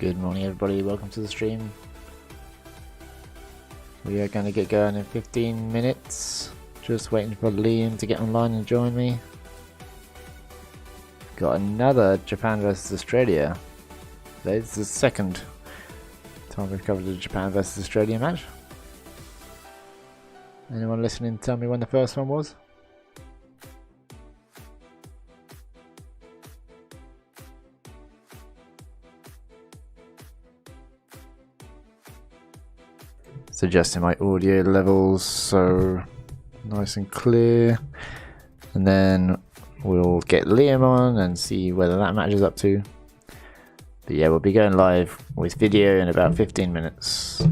Good morning everybody, welcome to the stream. We are going to get going in 15 minutes. Just waiting for Liam to get online and join me. Got another Japan versus Australia. It's the second time we've covered the Japan versus Australia match. Anyone listening tell me when the first one was? Adjusting my audio levels so nice and clear, and then we'll get Liam on and see whether that matches up to. But yeah, we'll be going live with video in about 15 minutes.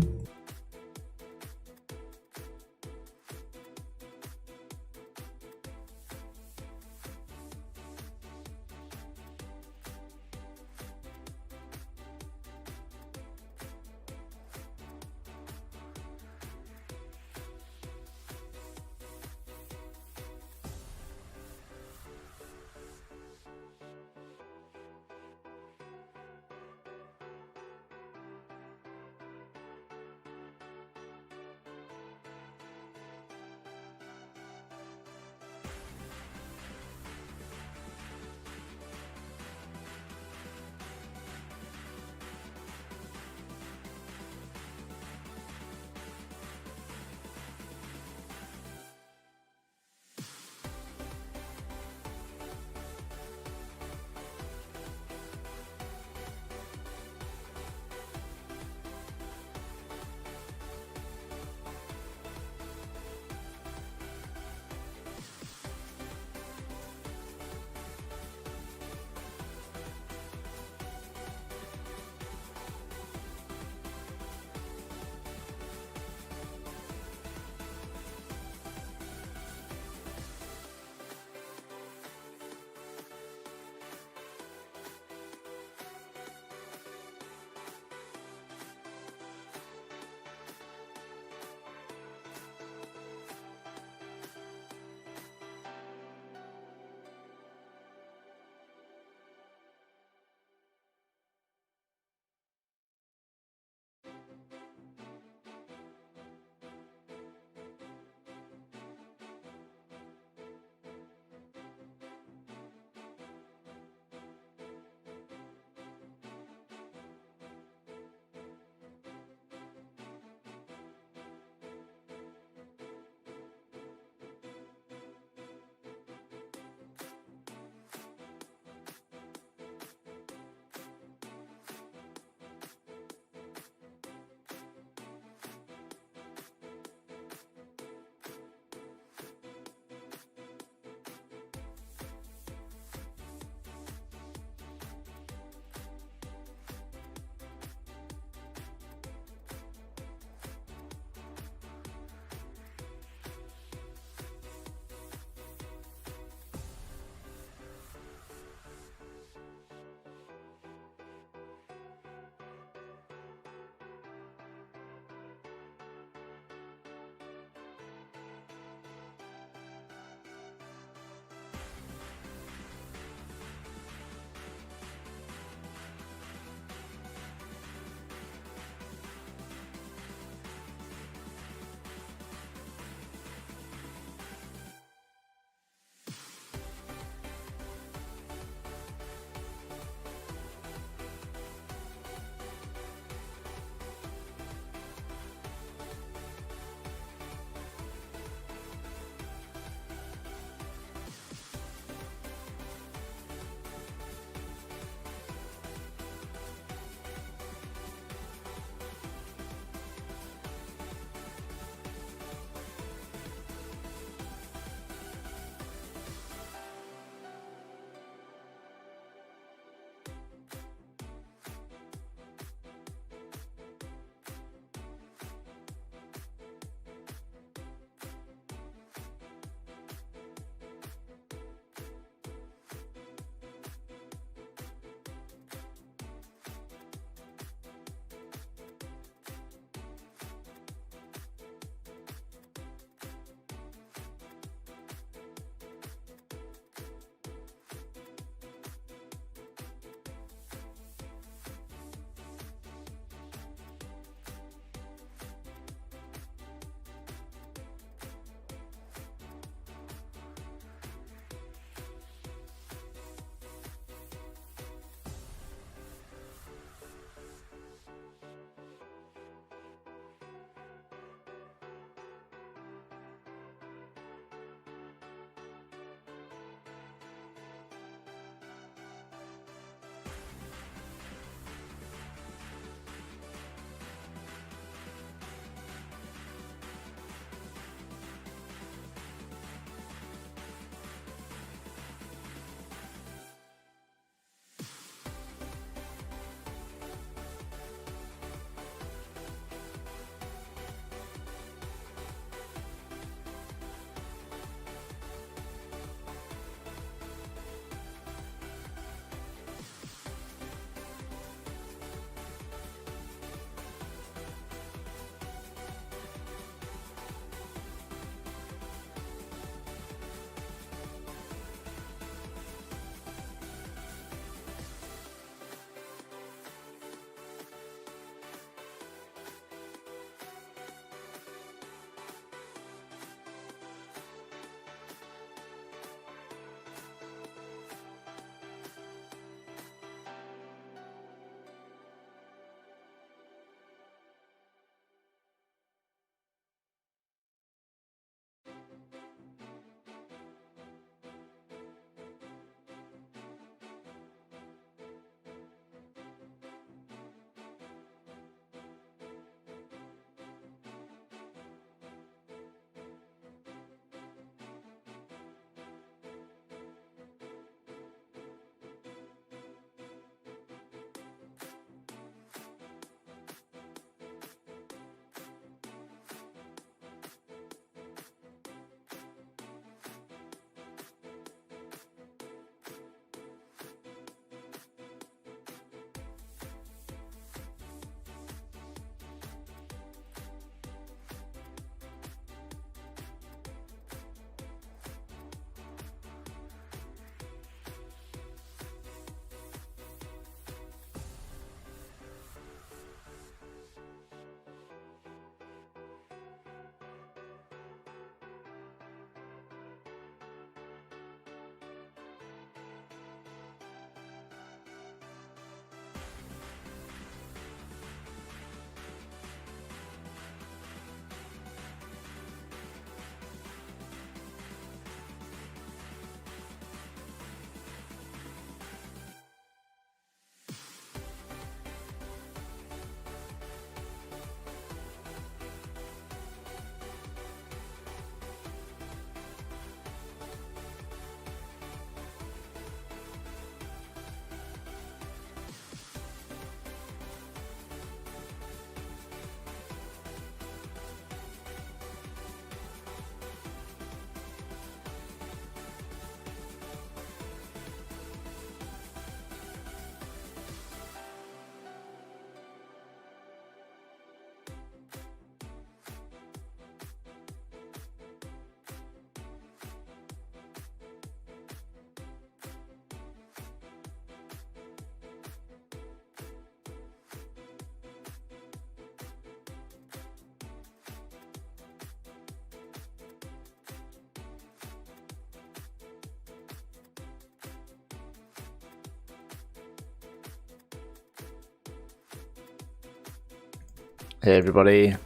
Hey everybody,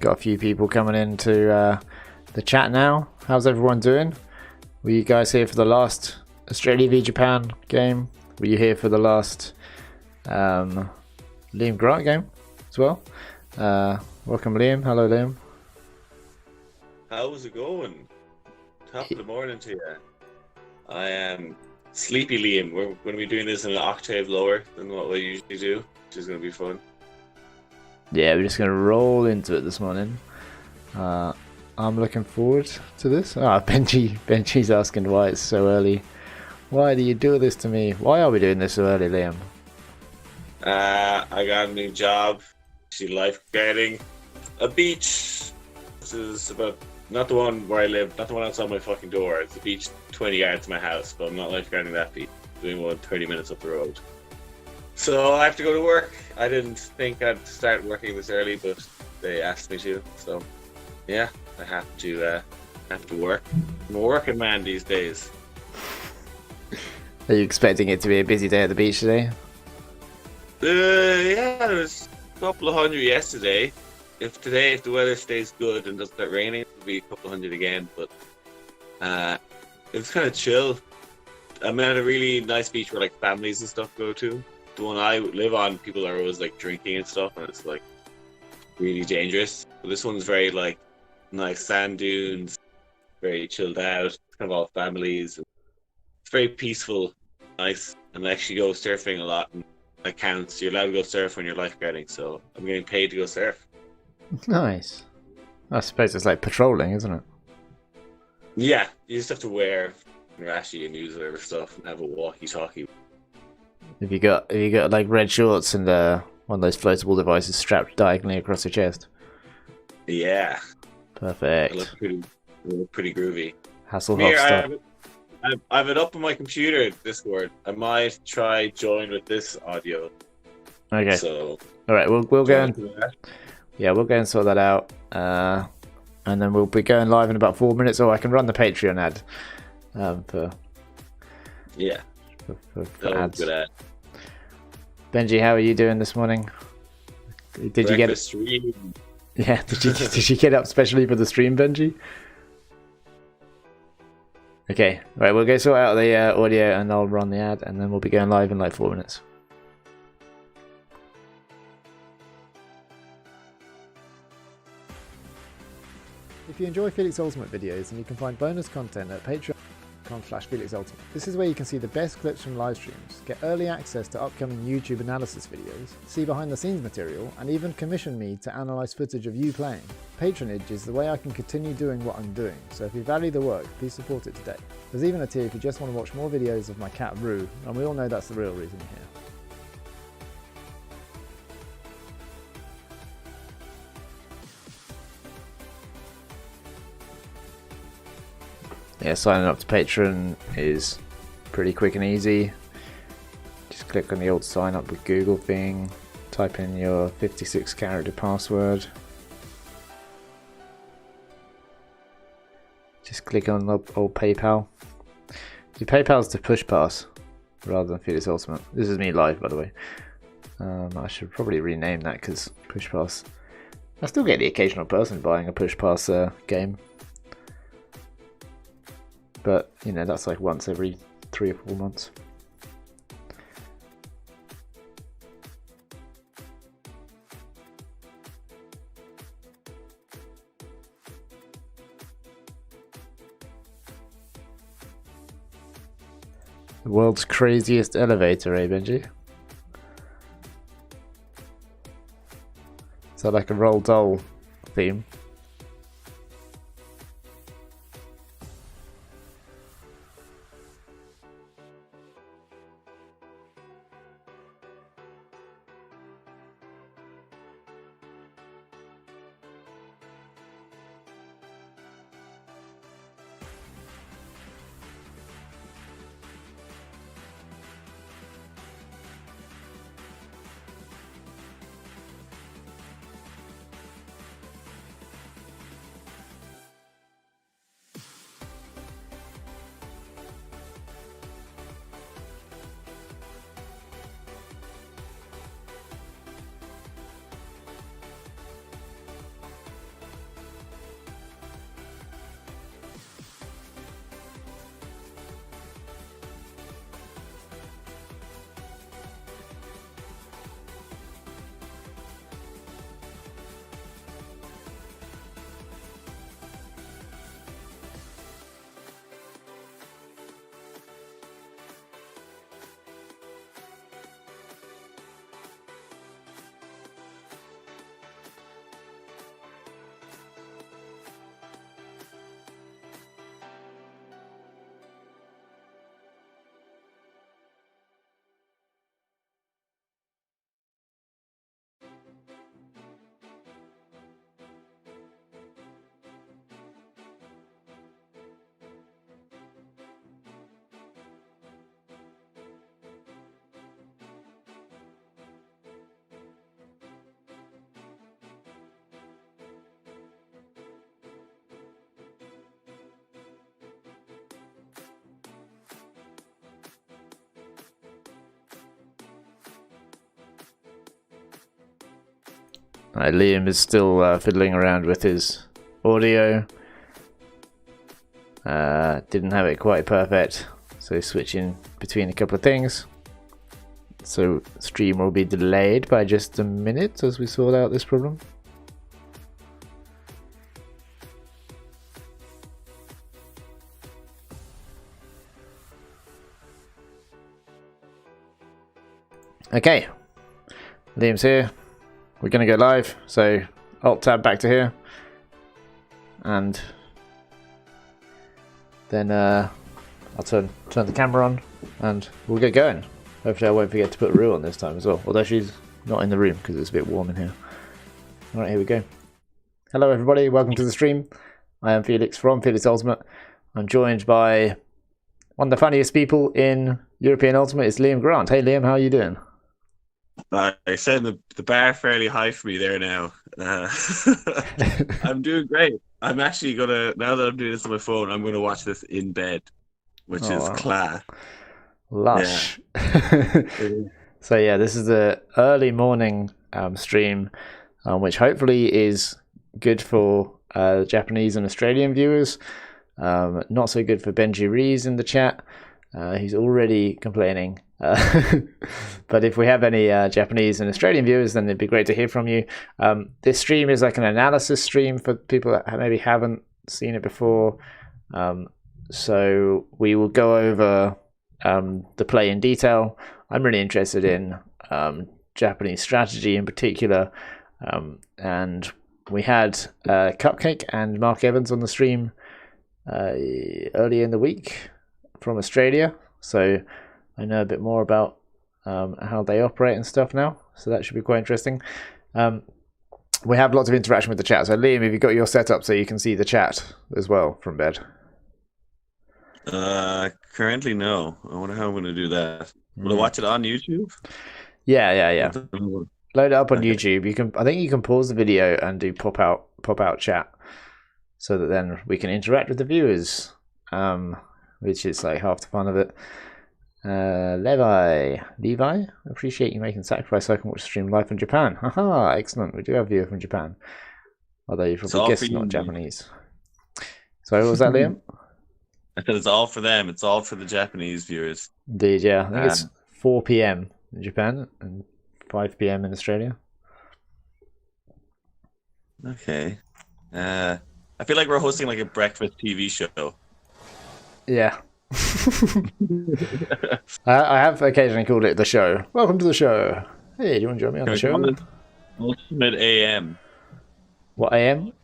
got a few people coming into the chat now. How's everyone doing? Were you guys here for the last Australia v Japan game? Were you here for the last Liam Grant game as well? Welcome Liam, hello Liam. How's it going? Top of the morning to you. I am Sleepy Liam. We're going to be doing this in an octave lower than what we usually do, which is going to be fun. Yeah, we're just going to roll into it this morning. I'm looking forward to this. Benji's asking why it's so early. Why do you do this to me? Why are we doing this so early, Liam? I got a new job. Actually lifeguarding a beach. This is about, not the one where I live, not the one outside my fucking door. It's a beach 20 yards from my house, but I'm not lifeguarding that beach. I'm doing one 30 minutes up the road. So I have to go to work. I didn't think I'd start working this early, but they asked me to. So yeah, I have to work. I'm a working man these days. Are you expecting it to be a busy day at the beach today? Yeah, there was a couple of hundred yesterday. If the weather stays good and doesn't start raining, it'll be a couple of hundred again. But it was kind of chill. I'm at a really nice beach where like families and stuff go to. The one I live on, people are always like drinking and stuff, and it's like really dangerous. But this one's very like nice sand dunes, very chilled out, kind of all families. It's very peaceful, nice, and I actually go surfing a lot. And that counts. You're allowed to go surf when you're lifeguarding, so I'm getting paid to go surf. Nice. I suppose it's like patrolling, isn't it? Yeah, you just have to wear rashy and use whatever stuff and have a walkie-talkie. Have you got like red shorts and one of those floatable devices strapped diagonally across your chest? Yeah. Perfect. I look pretty groovy. Hasselhoff stuff. I have it up on my computer, Discord. I might try join with this audio. Okay. So all right, we'll go and we'll go and sort that out, and then we'll be going live in about 4 minutes. Or I can run the Patreon ad for ads. Good ad. Benji, how are you doing this morning? Did you get it? Stream. Yeah, did you get up specially for the stream, Benji? Okay, right, we'll go sort out the audio and I'll run the ad, and then we'll be going live in like 4 minutes. If you enjoy Felix Ultimate videos, then you can find bonus content at patreon.com/FelixUltimate. This is where you can see the best clips from live streams, get early access to upcoming YouTube analysis videos, see behind the scenes material, and even commission me to analyse footage of you playing. Patronage is the way I can continue doing what I'm doing, so if you value the work, please support it today. There's even a tier if you just want to watch more videos of my cat Rue, and we all know that's the real reason you're here. Yeah, signing up to Patreon is pretty quick and easy. Just click on the old sign up with Google thing, type in your 56 character password. Just click on the old PayPal. Your PayPal's to push pass rather than Felix Ultimate. This is me live, by the way. I should probably rename that because push pass. I still get the occasional person buying a push pass game. But, you know, that's like once every 3 or 4 months. The world's craziest elevator, eh, Benji? Is that like a Roll Doll theme? Liam is still fiddling around with his audio. Didn't have it quite perfect, so switching between a couple of things. So stream will be delayed by just a minute as we sort out this problem. Okay, Liam's here. We're gonna go live, so Alt tab back to here, and then I'll turn the camera on, and we'll get going. Hopefully, I won't forget to put Rue on this time as well. Although she's not in the room because it's a bit warm in here. All right, here we go. Hello, everybody. Welcome to the stream. I am Felix from Felix Ultimate. I'm joined by one of the funniest people in European Ultimate. It's Liam Grant. Hey, Liam, how are you doing? I said the bar fairly high for me there now. I'm doing great. I'm actually gonna, now that I'm doing this on my phone, I'm gonna watch this in bed, which is class. Lush. Yeah. So yeah, this is the early morning stream, which hopefully is good for Japanese and Australian viewers. Not so good for Benji Rees in the chat. He's already complaining. But if we have any Japanese and Australian viewers, then it'd be great to hear from you. This stream is like an analysis stream for people that maybe haven't seen it before. So we will go over the play in detail. I'm really interested in Japanese strategy in particular. And we had Cupcake and Mark Evans on the stream earlier in the week from Australia. So I know a bit more about how they operate and stuff now, so that should be quite interesting. We have lots of interaction with the chat. So Liam, have you got your setup so you can see the chat as well from bed? Currently no. I wonder how I'm going to do that. Will I watch it on YouTube? Yeah. Load it up on YouTube. You can. I think you can pause the video and do pop out chat, so that then we can interact with the viewers, which is like half the fun of it. Levi, appreciate you making sacrifice so I can watch the stream live from Japan. Haha, excellent. We do have a viewer from Japan, although you probably guessed not Japanese. Sorry, what was that, Liam? I said it's all for them. It's all for the Japanese viewers. Indeed, yeah. I think it's 4 p.m. in Japan and 5 p.m. in Australia. Okay. I feel like we're hosting like a breakfast TV show. Yeah. I have occasionally called it the show. Welcome to the show. Hey, do you want to join me on the show? Ultimate AM. What AM?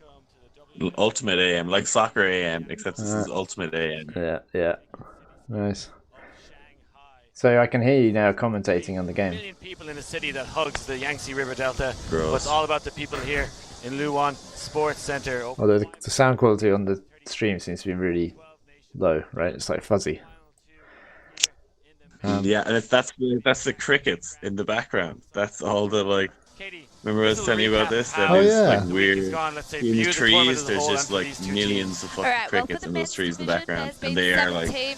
Ultimate AM, like soccer AM, except this is Ultimate AM. Yeah. Nice. So I can hear you now commentating on the game. 1 million people in a city that hugs the Yangtze River Delta. Gross. But it's all about the people here in Luan Sports Center. Although the sound quality on the stream seems to be really low, right? It's like fuzzy. Yeah, and that's the crickets in the background. That's all the like. Remember I was telling you about this? That like weird in the trees. There's just like millions of fucking crickets in those trees in the background, and they are like.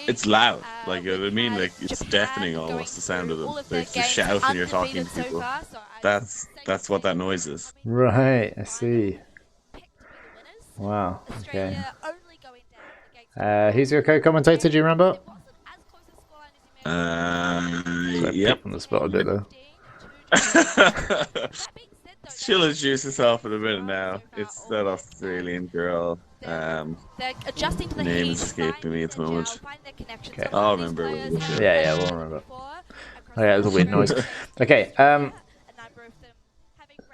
It's loud, like you know what I mean. Like it's deafening almost. The sound of them. Like you shout when you're talking to people. That's what that noise is. Right, I see. Wow. Okay. Who's your co-commentator? Do you remember? Yep. On the spot a bit though. She'll introduce herself in a minute now. It's that Australian girl. They're adjusting to the name is escaping me at the moment. Okay. I'll remember. Yeah, we'll remember. Oh yeah, it was a weird noise. Okay.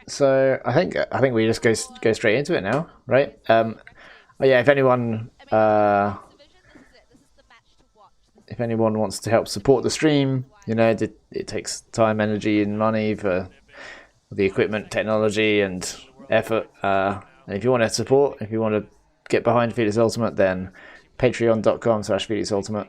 So I think we just go straight into it now, right? Oh yeah, if anyone wants to help support the stream, you know, it takes time, energy, and money for the equipment, technology, and effort. And if you want to support, if you want to get behind Felix Ultimate, then patreon.com/Felix Ultimate,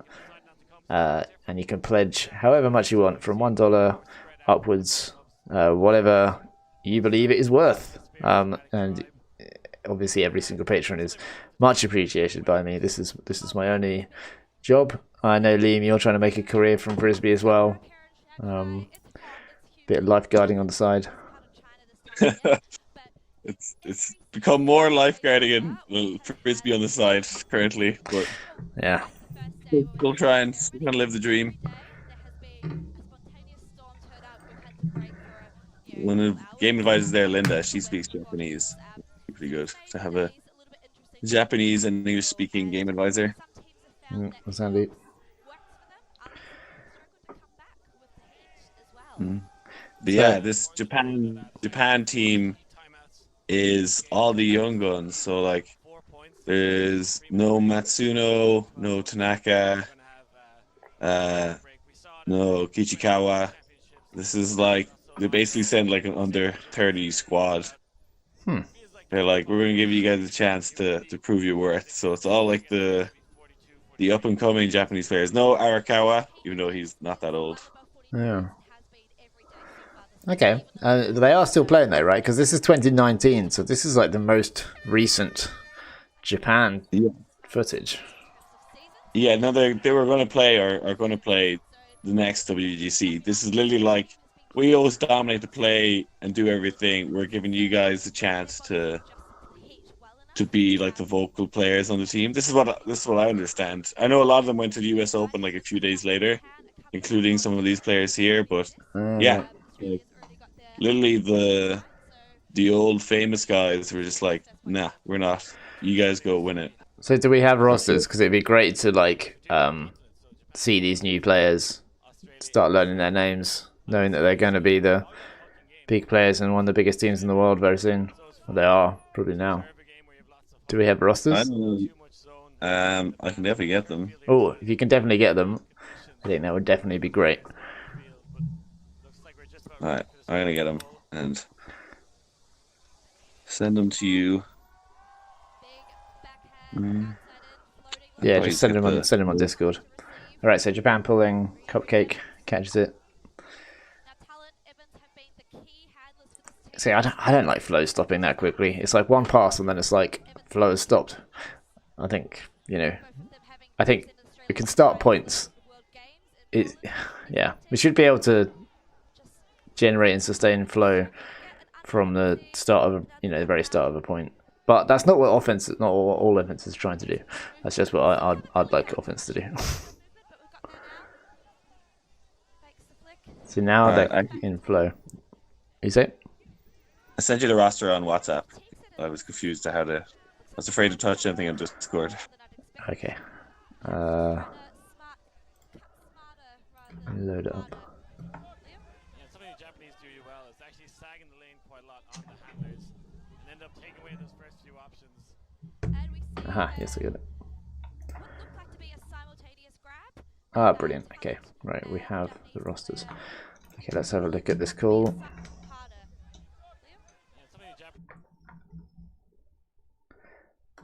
and you can pledge however much you want, from $1 upwards, whatever you believe it is worth. And obviously, every single patron is much appreciated by me. This is my only job. I know, Liam, you're trying to make a career from Frisbee as well. Bit of lifeguarding on the side. It's become more lifeguarding and frisbee on the side currently, but Yeah. still trying to live the dream. One of the game advisors there, Linda, she speaks Japanese. Pretty good to have a Japanese and English speaking game advisor. That's handy. But yeah, this Japan team is all the young guns. So like, there's no Matsuno, no Tanaka, no Kichikawa. This is like they basically send like an under 30 squad. They're like, we're gonna give you guys a chance to prove your worth. So it's all like the up and coming Japanese players. No Arakawa, even though he's not that old. Yeah. Okay. They are still playing though, right? Because this is 2019, so this is like the most recent Japan footage. Yeah, no, they were going to play or are going to play the next WGC. This is literally like, we always dominate the play and do everything. We're giving you guys a chance to be like the vocal players on the team. This is what I understand. I know a lot of them went to the US Open like a few days later, including some of these players here. But yeah, like, literally the old famous guys were just like, nah, we're not. You guys go win it. So do we have rosters? Because it'd be great to like see these new players, start learning their names, knowing that they're going to be the big players and one of the biggest teams in the world very soon. Well, they are probably now. Do we have rosters? I don't know. I can definitely get them. Oh, if you can definitely get them, I think that would definitely be great. Alright, I'm gonna get them and send them to you. Yeah, just send them on Discord. All right, so Japan pulling, Cupcake catches it. See, I don't like flow stopping that quickly. It's like one pass and then it's like flow has stopped. I think I think we can start points. Yeah, we should be able to generate and sustain flow from the start of the very start of a point. But that's not what all offense is trying to do. That's just what I'd like offense to do. So now they're in flow. You say? I sent you the roster on WhatsApp. I was confused to how to. I was afraid to touch anything on Discord. Okay. Load it up. Something the Japanese do well is actually sagging the lane quite a lot on the handlers and end up taking away those first few options. Aha, yes, I get it. Ah, brilliant. Okay, right, we have the rosters. Okay, let's have a look at this call.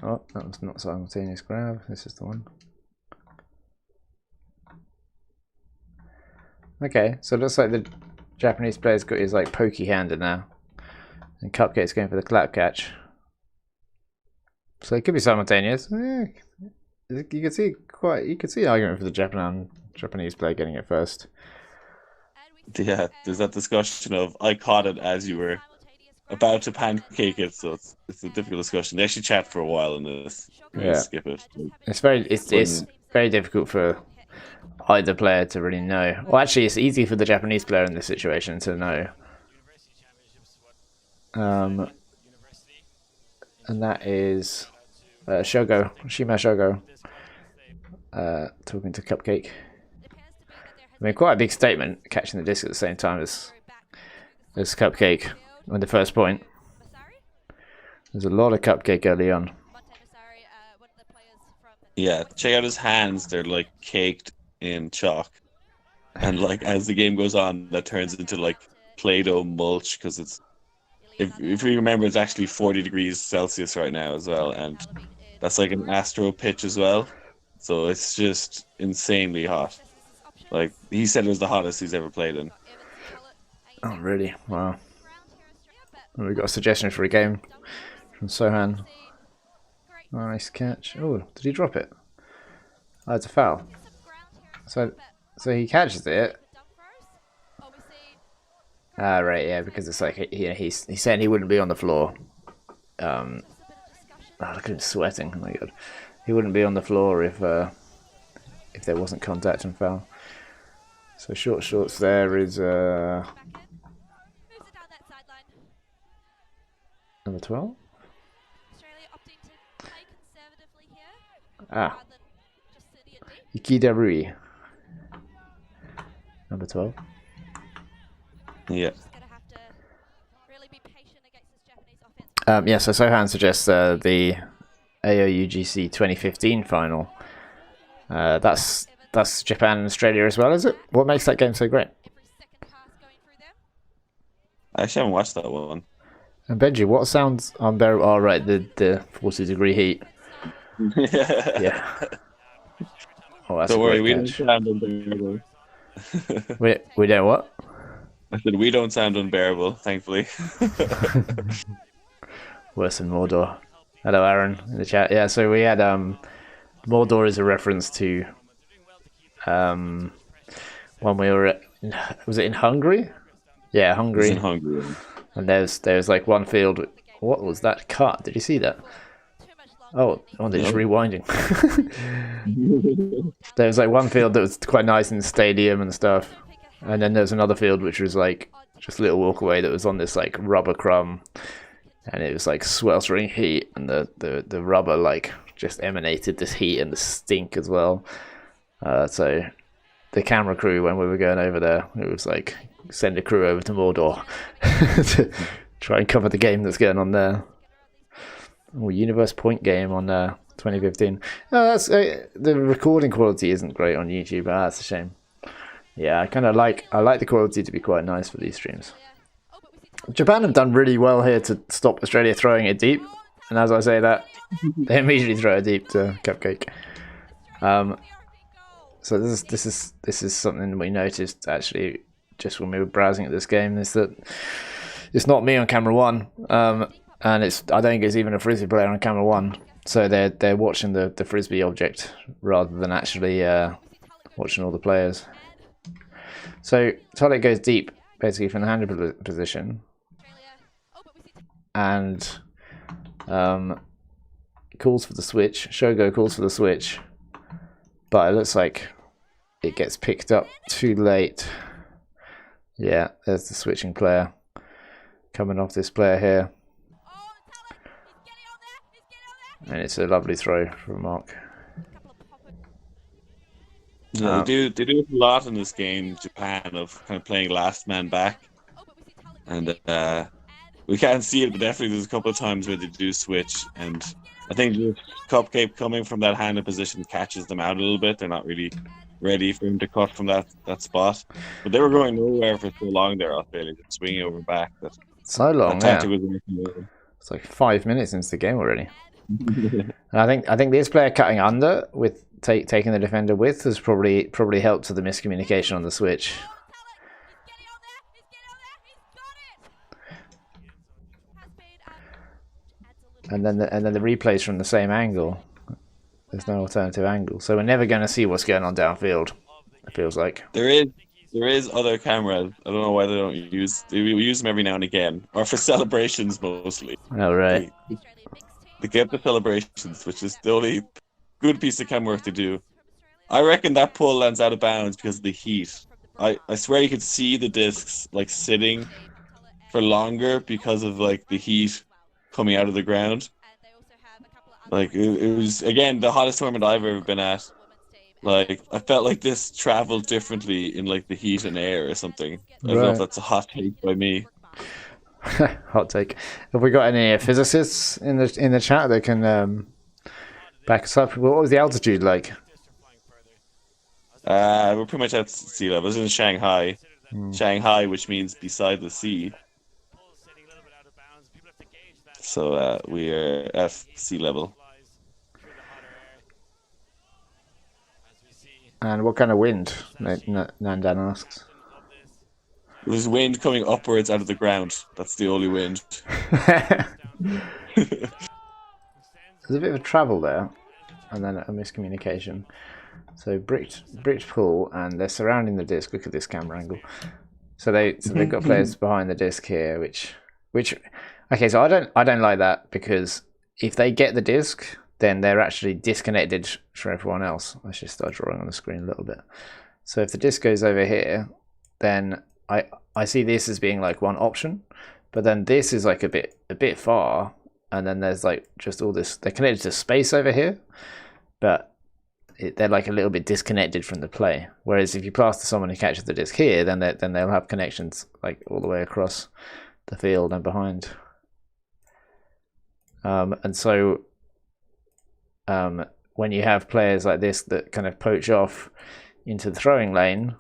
Oh, that was not simultaneous grab. This is the one. Okay, so it looks like the Japanese player's got his like pokey handed now, and Cupcake's going for the clap catch. So it could be simultaneous. You could see an argument for the Japanese player getting it first. Yeah, there's that discussion of I caught it as you were about to pancake it, so it's a difficult discussion. They actually chat for a while in this. Yeah, skip it. It's very difficult for either player to really know. Well, actually, it's easy for the Japanese player in this situation to know. And that is Shima Shogo talking to Cupcake. I mean, quite a big statement, catching the disc at the same time as Cupcake on the first point. There's a lot of Cupcake early on. Yeah, check out his hands. They're like caked in chalk. And like as the game goes on, that turns into like Play-Doh mulch because it's if we remember, it's actually 40 degrees Celsius right now as well, and that's like an Astro pitch as well. So it's just insanely hot. Like he said, it was the hottest he's ever played in. Oh, really? Wow. Well, we got a suggestion for a game from Sohan. Nice catch. Oh, did he drop it? Oh, it's a foul. So he catches it. Ah, right, yeah, because it's like he's saying he wouldn't be on the floor. Oh, look at him sweating! Oh my god, he wouldn't be on the floor if there wasn't contact and foul. So shorts there is number 12. Ah, Ikeda Rui, number 12. Yeah. Yeah, so Sohan suggests the AOUGC 2015 final. That's Japan and Australia as well, is it? What makes that game so great? I actually haven't watched that one. And Benji, what sounds unbearable? Oh, right, the 40-degree heat. Yeah. Oh, that's Don't worry, a we great don't catch. sound unbearable. We don't what? I said we don't sound unbearable, thankfully. Worse than Mordor. Hello, Aaron, in the chat. Yeah, so we had Mordor is a reference to when we were at, was it in Hungary? Yeah, Hungary. It's in Hungary. And there's like one field. What was that cut? Did you see that? Oh, they're just rewinding. There was like one field that was quite nice in the stadium and stuff, and then there's another field which was like just a little walk away that was on this like rubber crumb, and it was like sweltering heat, and the rubber like just emanated this heat and the stink as well. So the camera crew, when we were going over there, it was like send a crew over to Mordor to try and cover the game that's going on there. Oh, Universe Point game on 2015. No, that's the recording quality isn't great on YouTube. That's a shame. Yeah, I like the quality to be quite nice for these streams. Japan have done really well here to stop Australia throwing it deep, and as I say that, they immediately throw it deep to Cupcake. So this is something we noticed actually just when we were browsing at this game, is that it's not me on camera one, and I don't think it's even a frisbee player on camera one. So they're watching the frisbee object rather than actually watching all the players. So Toilet goes deep basically from the handed position, and calls for the switch. Shogo calls for the switch, but it looks like it gets picked up too late. Yeah, there's the switching player coming off this player here. And it's a lovely throw from Mark. Yeah, they do a lot in this game, Japan, of kind of playing last man back. And we can't see it, but definitely there's a couple of times where they do switch. And I think the Cupcake coming from that handed position catches them out a little bit. They're not really ready for him to cut from that spot. But they were going nowhere for so long there, Australia, swinging over back. So long, that yeah. was working. It's like 5 minutes into the game already. And I think this player cutting under with taking the defender with has probably helped to the miscommunication on the switch. And then the replays from the same angle. There's no alternative angle, so we're never going to see what's going on downfield. It feels like There is other cameras. I don't know why they don't use. We use them every now and again, or for celebrations mostly. Oh right. They get the celebrations, which is the only good piece of camera work to do. I reckon that pull lands out of bounds because of the heat. I swear you could see the discs like sitting for longer because of like the heat coming out of the ground. Like it was again the hottest tournament I've ever been at. Like I felt like this traveled differently in like the heat and air or something. I don't know if that's a hot take by me. Hot take. Have we got any physicists in the chat that can back us up? What was the altitude like? We're pretty much at sea level. It's in Shanghai. Shanghai, which means beside the sea. So we are at sea level. And what kind of wind? Nandan asks. There's wind coming upwards out of the ground. That's the only wind. There's a bit of a travel there, and then a miscommunication. So bricked pull, and they're surrounding the disc. Look at this camera angle. So they've got players behind the disc here, which okay. So I don't like that, because if they get the disc, then they're actually disconnected from everyone else. Let's just start drawing on the screen a little bit. So if the disc goes over here, then I see this as being like one option, but then this is like a bit far, and then there's like just all this. They're connected to space over here, but they're like a little bit disconnected from the play. Whereas if you pass to someone who catches the disc here, then they'll have connections like all the way across the field and behind. And so when you have players like this that kind of poach off into the throwing lane,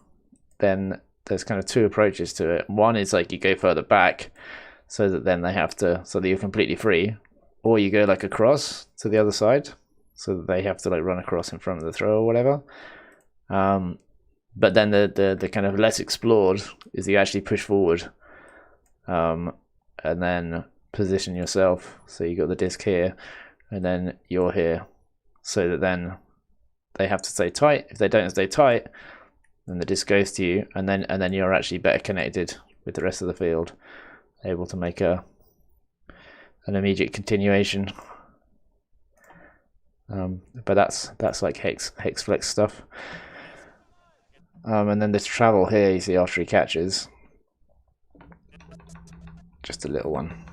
then there's kind of two approaches to it. One is like you go further back, so that then they have to, so that you're completely free, or you go like across to the other side, so that they have to like run across in front of the throw or whatever. But then the kind of less explored is you actually push forward, and then position yourself. So you got the disc here, and then you're here, so that then they have to stay tight. If they don't stay tight, then the disc goes to you, and then you're actually better connected with the rest of the field, able to make an immediate continuation. But that's like hex flex stuff. And then this travel here, you see after he catches, just a little one,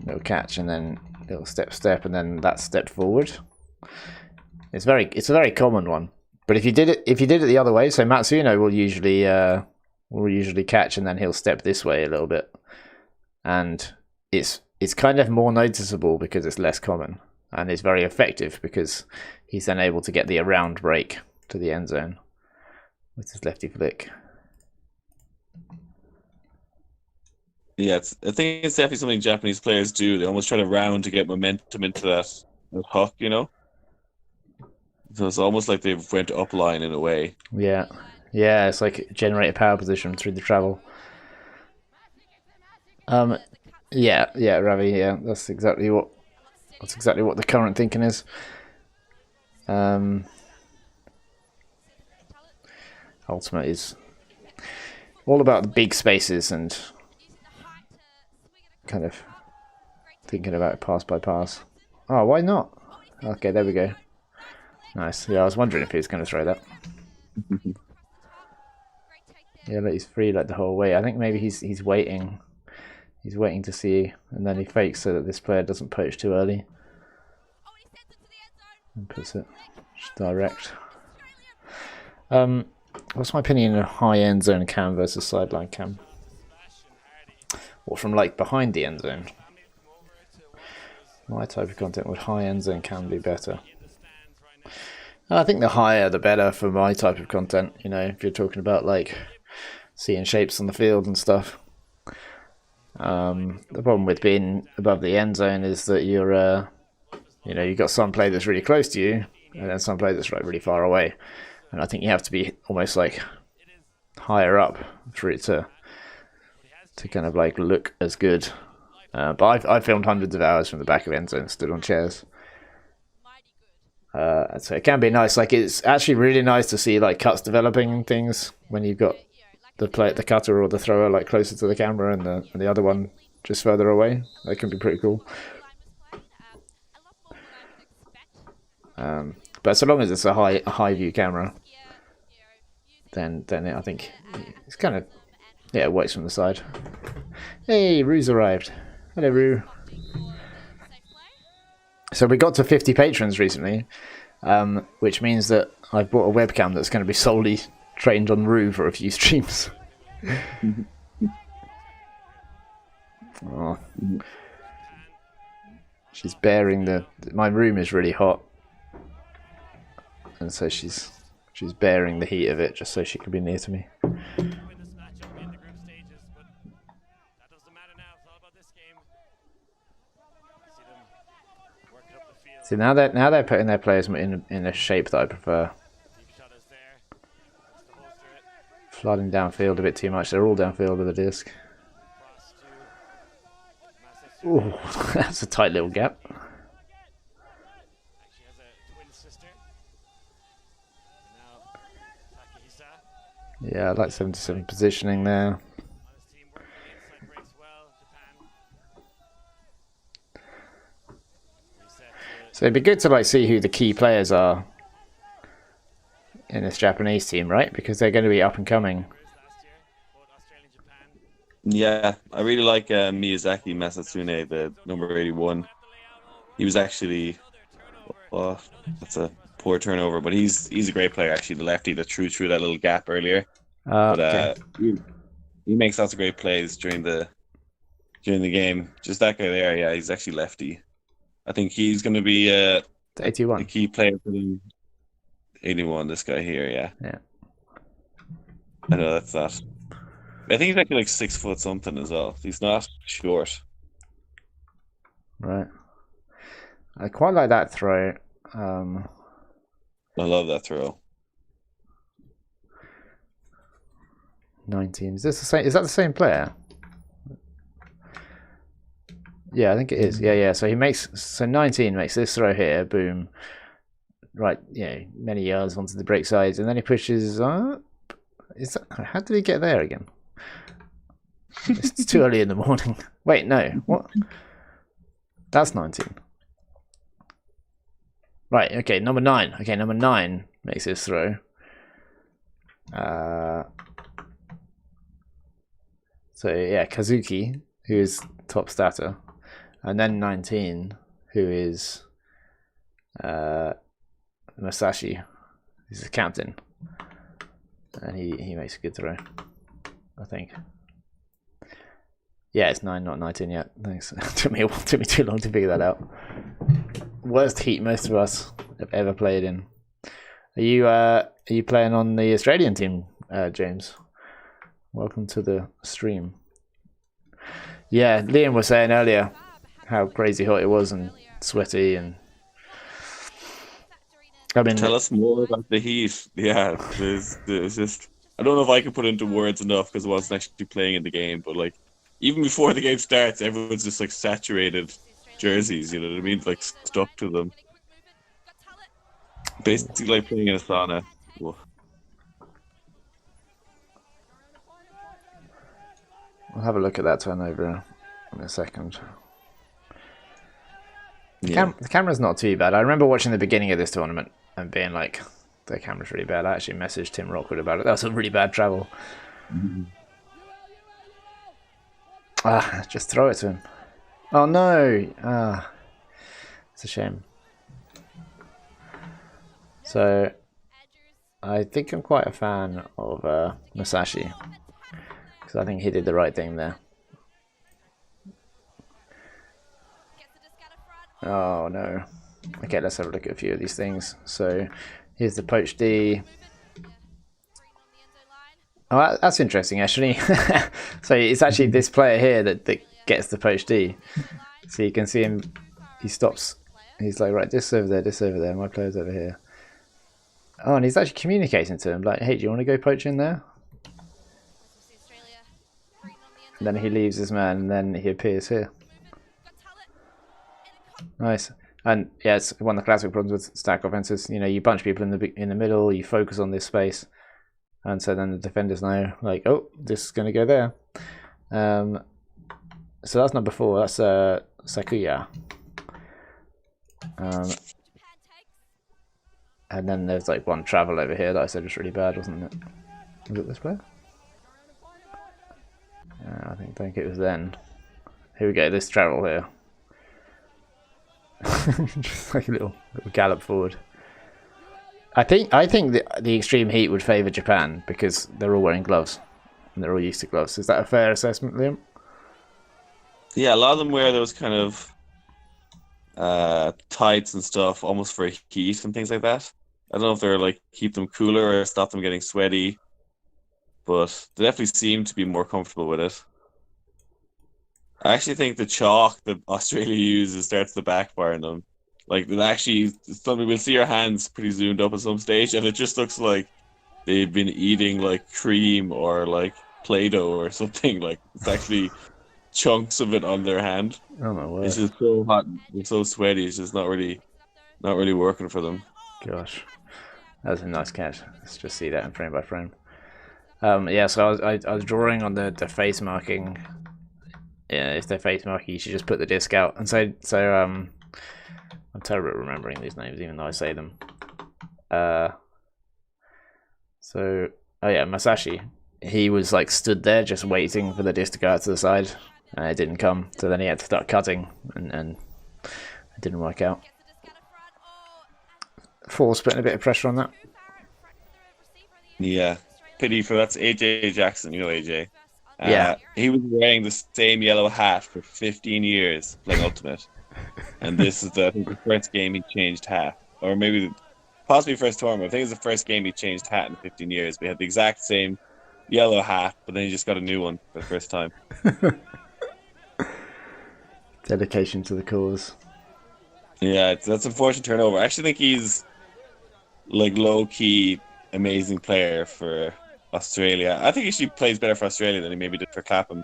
little catch, and then little step, and then that step forward. It's a very common one. But if you did it the other way, so Matsuno will usually catch, and then he'll step this way a little bit, and it's kind of more noticeable because it's less common, and it's very effective because he's then able to get the around break to the end zone with his lefty flick. Yeah, I think it's definitely something Japanese players do. They almost try to round to get momentum into that huck, you know? So it's almost like they've went up line in a way. Yeah, it's like generate a power position through the travel. Yeah, Ravi. Yeah, that's exactly what the current thinking is. Ultimate is all about the big spaces and kind of thinking about it pass by pass. Oh, why not? Okay, there we go. Nice. Yeah, I was wondering if he was going to throw that. Yeah, look, he's free like the whole way. I think maybe he's waiting. He's waiting to see, and then he fakes so that this player doesn't poach too early. And puts it just direct. What's my opinion of high end zone cam versus sideline cam? Or from like behind the end zone? My type of content would high end zone cam be better? I think the higher the better for my type of content. You know, if you're talking about like seeing shapes on the field and stuff. The problem with being above the end zone is that you're, you've got some play that's really close to you, and then some play that's like really far away. And I think you have to be almost like higher up for it to kind of like look as good. But I've filmed hundreds of hours from the back of end zone, stood on chairs. So it can be nice. Like, it's actually really nice to see like cuts developing and things when you've got the cutter or the thrower like closer to the camera, and the other one just further away. That can be pretty cool. But so long as it's a high view camera, then I think it's kind of, it works from the side. Hey, Rue's arrived. Hello, Rue. So we got to 50 patrons recently, which means that I've bought a webcam that's going to be solely trained on Rue for a few streams. Oh. She's bearing my room is really hot, and so she's bearing the heat of it just so she can be near to me. See, now they're putting their players in a shape that I prefer. Flooding downfield a bit too much. They're all downfield with the disc. Ooh, that's a tight little gap. Yeah, I like 77 positioning there. So it'd be good to like see who the key players are in this Japanese team, right? Because they're going to be up and coming. Last year, both Australia and Japan. Yeah, I really like Miyazaki Matsuno, the number 81. He was actually, oh, that's a poor turnover, but he's a great player actually. The lefty that threw through that little gap earlier. But Okay. he makes lots of great plays during the game. Just that guy there, yeah, he's actually lefty. I think he's going to be the 81. key player for them. 81, this guy here, yeah. Yeah. I know that's that. I think he's actually like 6 foot something as well. He's not short. Right. I quite like that throw. I love that throw. 19. Is this the same? Is that the same player? Yeah, I think it is. Yeah. So 19 makes this throw here. Boom. Right. Many yards onto the break sides, and then he pushes up. How did he get there again? It's too early in the morning. Wait, no. What? That's 19. Right. Okay. Number 9. Okay. Number 9 makes this throw. So yeah, Kazuki, who is top statter, and then 19, who is Masashi, who's the captain, and he makes a good throw, I think. Yeah, it's 9, not 19 yet. Thanks. took me too long to figure that out. Worst heat most of us have ever played in. Are you playing on the Australian team, James? Welcome to the stream. Yeah, Liam was saying earlier how crazy hot it was and sweaty, and I mean, Tell us more about the heat. Yeah, there's just, I don't know if I can put it into words enough because I wasn't actually playing in the game, but like even before the game starts, everyone's just like saturated jerseys, you know what I mean? Like stuck to them. Basically like playing in a sauna. Whoa. I'll have a look at that turnover in a second. Yeah. The camera's not too bad. I remember watching the beginning of this tournament and being like, the camera's really bad. I actually messaged Tim Rockwood about it. That was a really bad travel. Just throw it to him. Oh no! It's a shame. So, I think I'm quite a fan of Masashi, because I think he did the right thing there. Oh no. Okay, let's have a look at a few of these things. So, here's the Poach D. Oh, that's interesting, actually. So it's actually this player here that gets the Poach D. So you can see him, he stops. He's like, right, this over there, my player's over here. Oh, and he's actually communicating to him, like, hey, do you want to go poaching there? And then he leaves his man, and then he appears here. Nice. And yeah, it's one of the classic problems with stack offenses. You know, you bunch people in the middle, you focus on this space, and so then the defenders know, like, oh, this is going to go there. So that's number 4. That's Sakuya. And then there's like one travel over here that I said was really bad, wasn't it? Was it this player? I think it was then. Here we go. This travel here. Just like a little gallop forward. I think the extreme heat would favour Japan because they're all wearing gloves and they're all used to gloves. Is that a fair assessment, Liam? Yeah, a lot of them wear those kind of tights and stuff almost for heat and things like that. I don't know if they're like keep them cooler or stop them getting sweaty, but they definitely seem to be more comfortable with it. I actually think the chalk that Australia uses starts to backfire on them. Like, actually, we'll see your hands pretty zoomed up at some stage, and it just looks like they've been eating like cream or like Play-Doh or something. Like, it's actually chunks of it on their hand. Oh my word! It's just so hot and so sweaty. It's just not really working for them. Gosh, that was a nice catch. Let's just see that in frame by frame. Yeah, so I was drawing on the face marking. Yeah, if they're face marking, you should just put the disc out. And so I'm terrible at remembering these names, even though I say them. So, oh yeah, Masashi. He was like stood there just waiting for the disc to go out to the side, and it didn't come. So then he had to start cutting, and it didn't work out. Force putting a bit of pressure on that. Yeah, pity for that's AJ Jackson. You know AJ. Yeah. He was wearing the same yellow hat for 15 years playing Ultimate, and this is I think the first game he changed hat, or maybe possibly first tournament. I think it's the first game he changed hat in 15 years. We had the exact same yellow hat, but then he just got a new one for the first time. Dedication to the cause. Yeah, that's unfortunate turnover. I actually think he's like low key amazing player for Australia. I think he actually plays better for Australia than he maybe did for Clapham.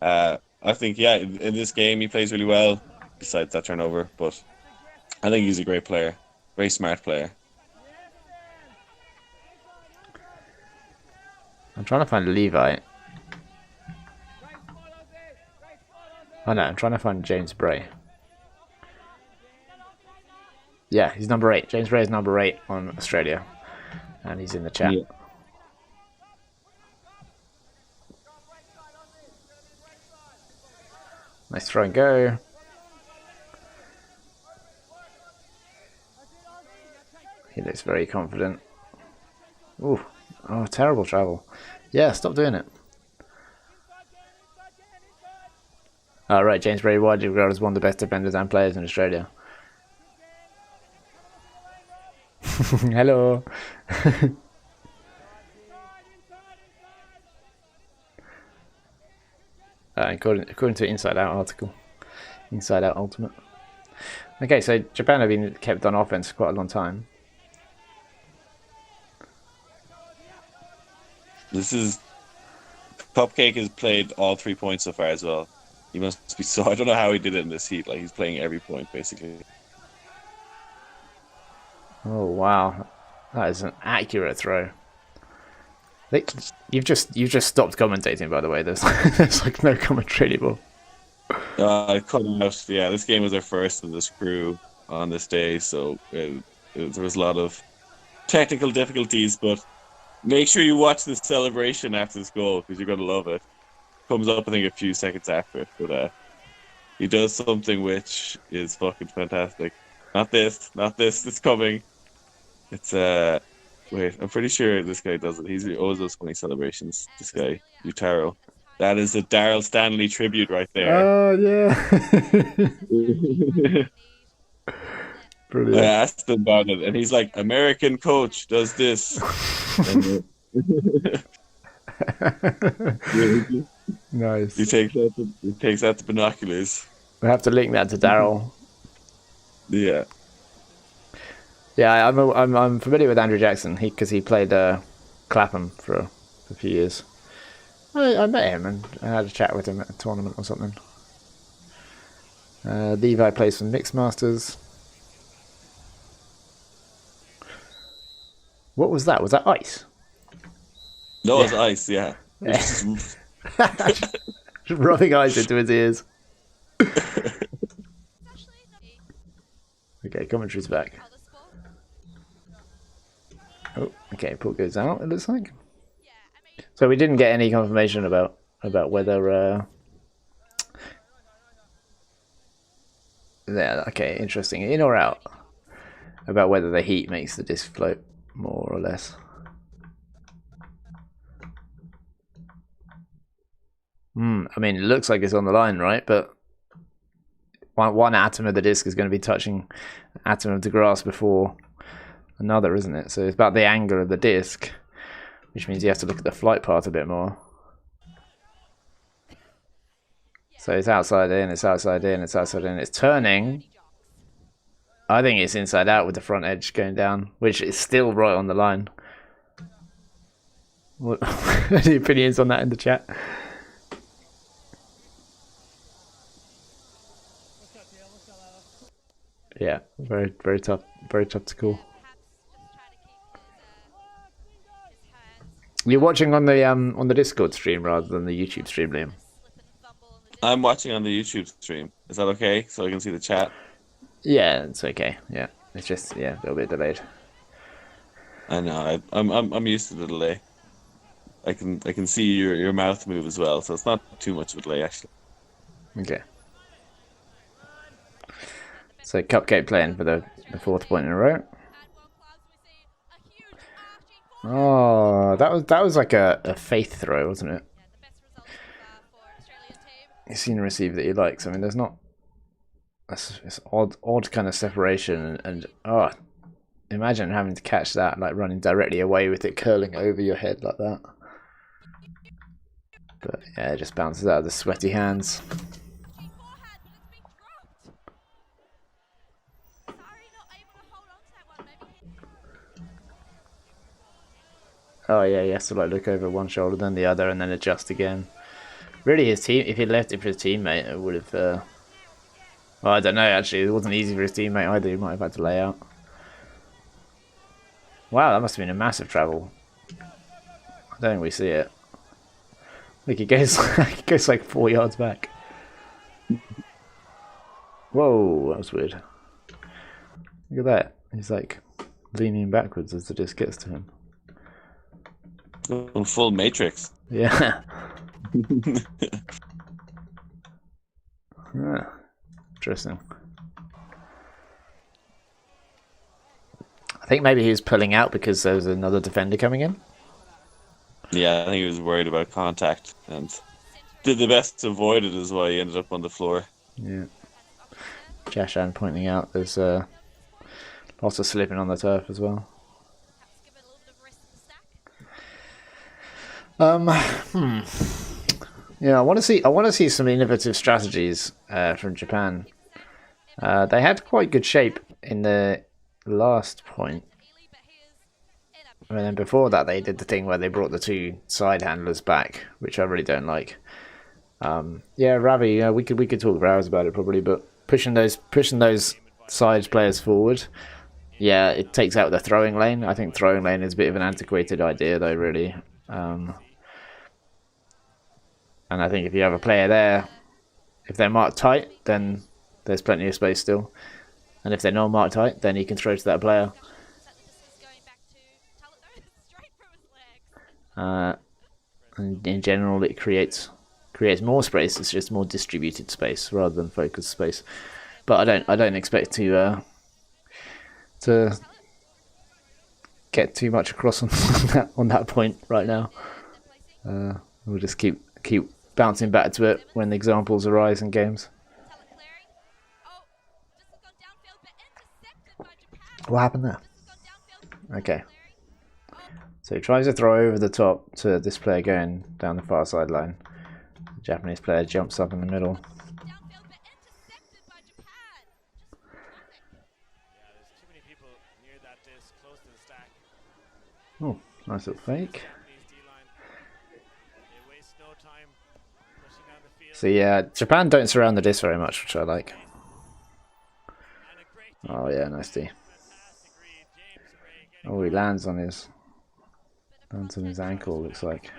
I think in this game he plays really well. Besides that turnover, but I think he's a great player, very smart player. I'm trying to find Levi. Oh no, I'm trying to find James Bray. Yeah, he's number 8. James Bray is number 8 on Australia. And he's in the chat. Yeah. Nice throw and go. He looks very confident. Ooh. Oh, terrible travel. Yeah, stop doing it. Right, James Bray widely regarded as one of the best defenders and players in Australia. Hello. According to Inside Out article. Inside Out Ultimate. Okay, so Japan have been kept on offense for quite a long time. This is Cupcake has played all 3 points so far as well. He must be so. I don't know how he did it in this heat. Like he's playing every point basically. Oh wow, that is an accurate throw. You've just stopped commentating, by the way. There's like no commentary anymore. I cut him out. Yeah, this game was our first of this crew on this day, so there was a lot of technical difficulties. But make sure you watch the celebration after this goal because you're gonna love it. Comes up, I think, a few seconds after it, but he does something which is fucking fantastic. Not this. It's coming. It's wait, I'm pretty sure this guy does it. He always does funny celebrations. This guy, Utaro. That is a Daryl Stanley tribute right there. Oh yeah. Brilliant. I asked him about it, and he's like, "American coach does this." Nice. He takes out the binoculars. We have to link that to Daryl. Yeah. Yeah, I'm familiar with Andrew Jackson. Because he played Clapham for a few years. I met him and I had a chat with him at a tournament or something. Levi plays for Mixed Masters. What was that? Was that ice? No, it's ice. Yeah. Just rubbing ice into his ears. Okay, commentary's back. Oh, okay, pull goes out, it looks like. So we didn't get any confirmation about whether yeah, okay, interesting. In or out? About whether the heat makes the disc float more or less. I mean, it looks like it's on the line, right? But one atom of the disc is going to be touching an atom of the grass before another, isn't it? So it's about the angle of the disc, which means you have to look at the flight path a bit more. So it's outside in, it's outside in, it's outside in, it's turning. I think it's inside out with the front edge going down, which is still right on the line. What any opinions on that in the chat? Yeah, very tough to call. You're watching on the Discord stream rather than the YouTube stream, Liam. I'm watching on the YouTube stream. Is that okay? So I can see the chat. Yeah, it's okay. Yeah, it's just a little bit delayed. I know. I'm used to the delay. I can see your mouth move as well, so it's not too much of a delay actually. Okay. So Cupcake playing for the fourth point in a row. Oh, that was like a faith throw, wasn't it? You've seen a receive that he likes. I mean, there's not it's odd kind of separation, and oh, imagine having to catch that, like running directly away with it curling over your head like that. But yeah, it just bounces out of the sweaty hands. Oh yeah, he has to like look over one shoulder then the other and then adjust again. Really, his team, if he left it for his teammate, it would have... well, I don't know, actually. It wasn't easy for his teammate either. He might have had to lay out. Wow, that must have been a massive travel. I don't think we see it. Look, he goes, he goes like 4 yards back. Whoa, that was weird. Look at that. He's like leaning backwards as the disc gets to him. On full matrix. Yeah. Yeah. Interesting. I think maybe he was pulling out because there was another defender coming in. Yeah, I think he was worried about contact and did the best to avoid it, is why he ended up on the floor. Yeah. Jashan pointing out there's lots of slipping on the turf as well. Yeah, I want to see some innovative strategies from Japan. They had quite good shape in the last point. And then before that they did the thing where they brought the two side handlers back, which I really don't like. Yeah, Ravi, we could talk for hours about it probably, but pushing those side players forward, yeah, it takes out the throwing lane. I think throwing lane is a bit of an antiquated idea though, really. And I think if you have a player there, if they're marked tight, then there's plenty of space still. And if they're not marked tight, then you can throw to that player. And in general, it creates more space. It's just more distributed space rather than focused space. But I don't expect to get too much across on that point right now. We'll just keep bouncing back to it when the examples arise in games. What happened there? Okay. So he tries to throw over the top to this player going down the far sideline. The Japanese player jumps up in the middle. Oh, nice little fake. So yeah, Japan don't surround the disc very much, which I like. Oh yeah, nice D. Oh, he lands on his ankle, looks like.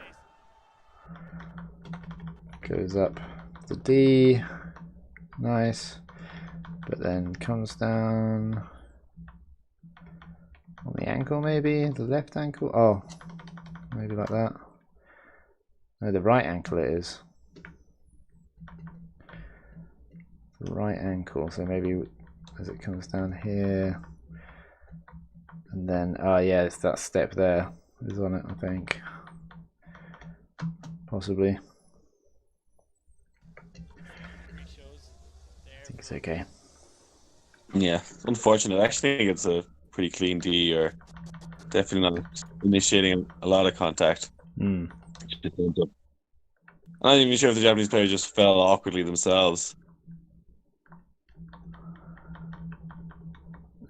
Goes up to D. Nice. But then comes down on the ankle, maybe? The left ankle? Oh, maybe like that. No, the right ankle it is. The right ankle, so maybe as it comes down here. And then, oh yeah, it's that step there is on it, I think. Possibly. I think it's okay. Yeah, unfortunate. I actually think it's a pretty clean D, or definitely not initiating a lot of contact. Mm. I'm not even sure if the Japanese player just fell awkwardly themselves.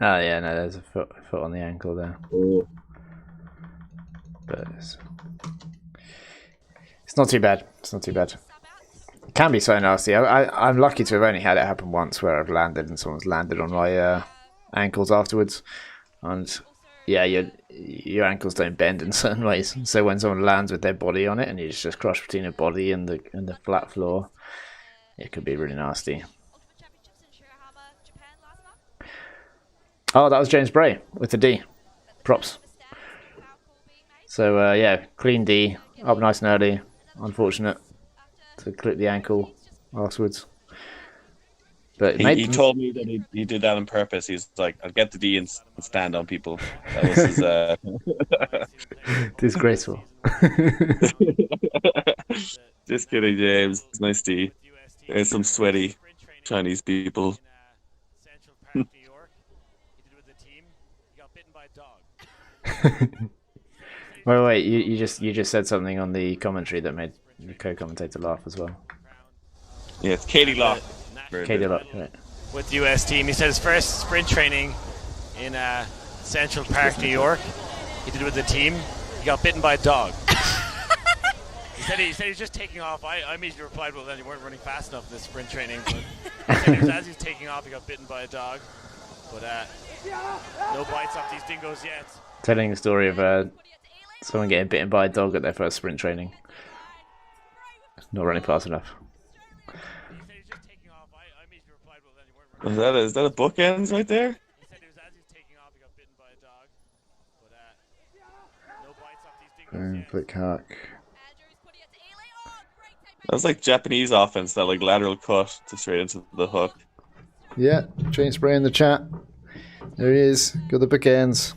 Oh yeah, no, there's a foot on the ankle there. Oh. But it's not too bad. It's not too bad. It can be so nasty. I'm lucky to have only had it happen once, where I've landed and someone's landed on my ankles afterwards. And yeah, your ankles don't bend in certain ways. So when someone lands with their body on it and you just crush between the body and the flat floor, it could be really nasty. Oh, that was James Bray with the D. Props. So, yeah, clean D. Up nice and early. Unfortunate to clip the ankle afterwards. But he told me that he did that on purpose. He's like, I'll get the D and stand on people. That was his. Disgraceful. Just kidding, James. Nice D. There's some sweaty Chinese people. Wait, you just said something on the commentary that made the co-commentator laugh as well. Yeah, it's Katie Locke. Katie Locke, right. With the US team. He said his first sprint training in Central Park, New York. He did it with the team. He got bitten by a dog. He said he was just taking off. I immediately replied, well, then you weren't running fast enough in this sprint training. But he said as he was taking off, he got bitten by a dog. But no bites off these dingoes yet. Telling the story of someone getting bitten by a dog at their first sprint training. Not running fast enough. Is that a bookends right there? Flick hack. That was like Japanese offense, that like lateral cut to straight into the hook. Yeah, James Bray in the chat. There he is. Got the bookends.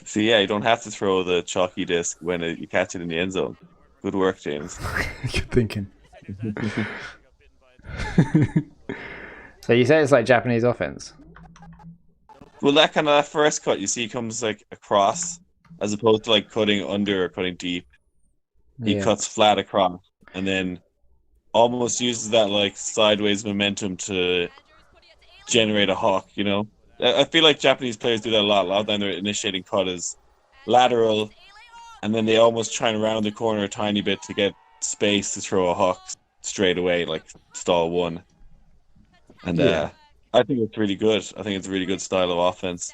See, yeah, you don't have to throw the chalky disc when you catch it in the end zone. Good work, James. Good thinking. So you say it's like Japanese offense? Well, that first cut you see comes like across, as opposed to like cutting under or cutting deep. He cuts flat across, and then almost uses that like sideways momentum to generate a hawk. You know, I feel like Japanese players do that a lot. A lot of them their initiating cut is lateral, and then they almost try and round the corner a tiny bit to get space to throw a hawk straight away, like stall one. And I think it's really good. I think it's a really good style of offense.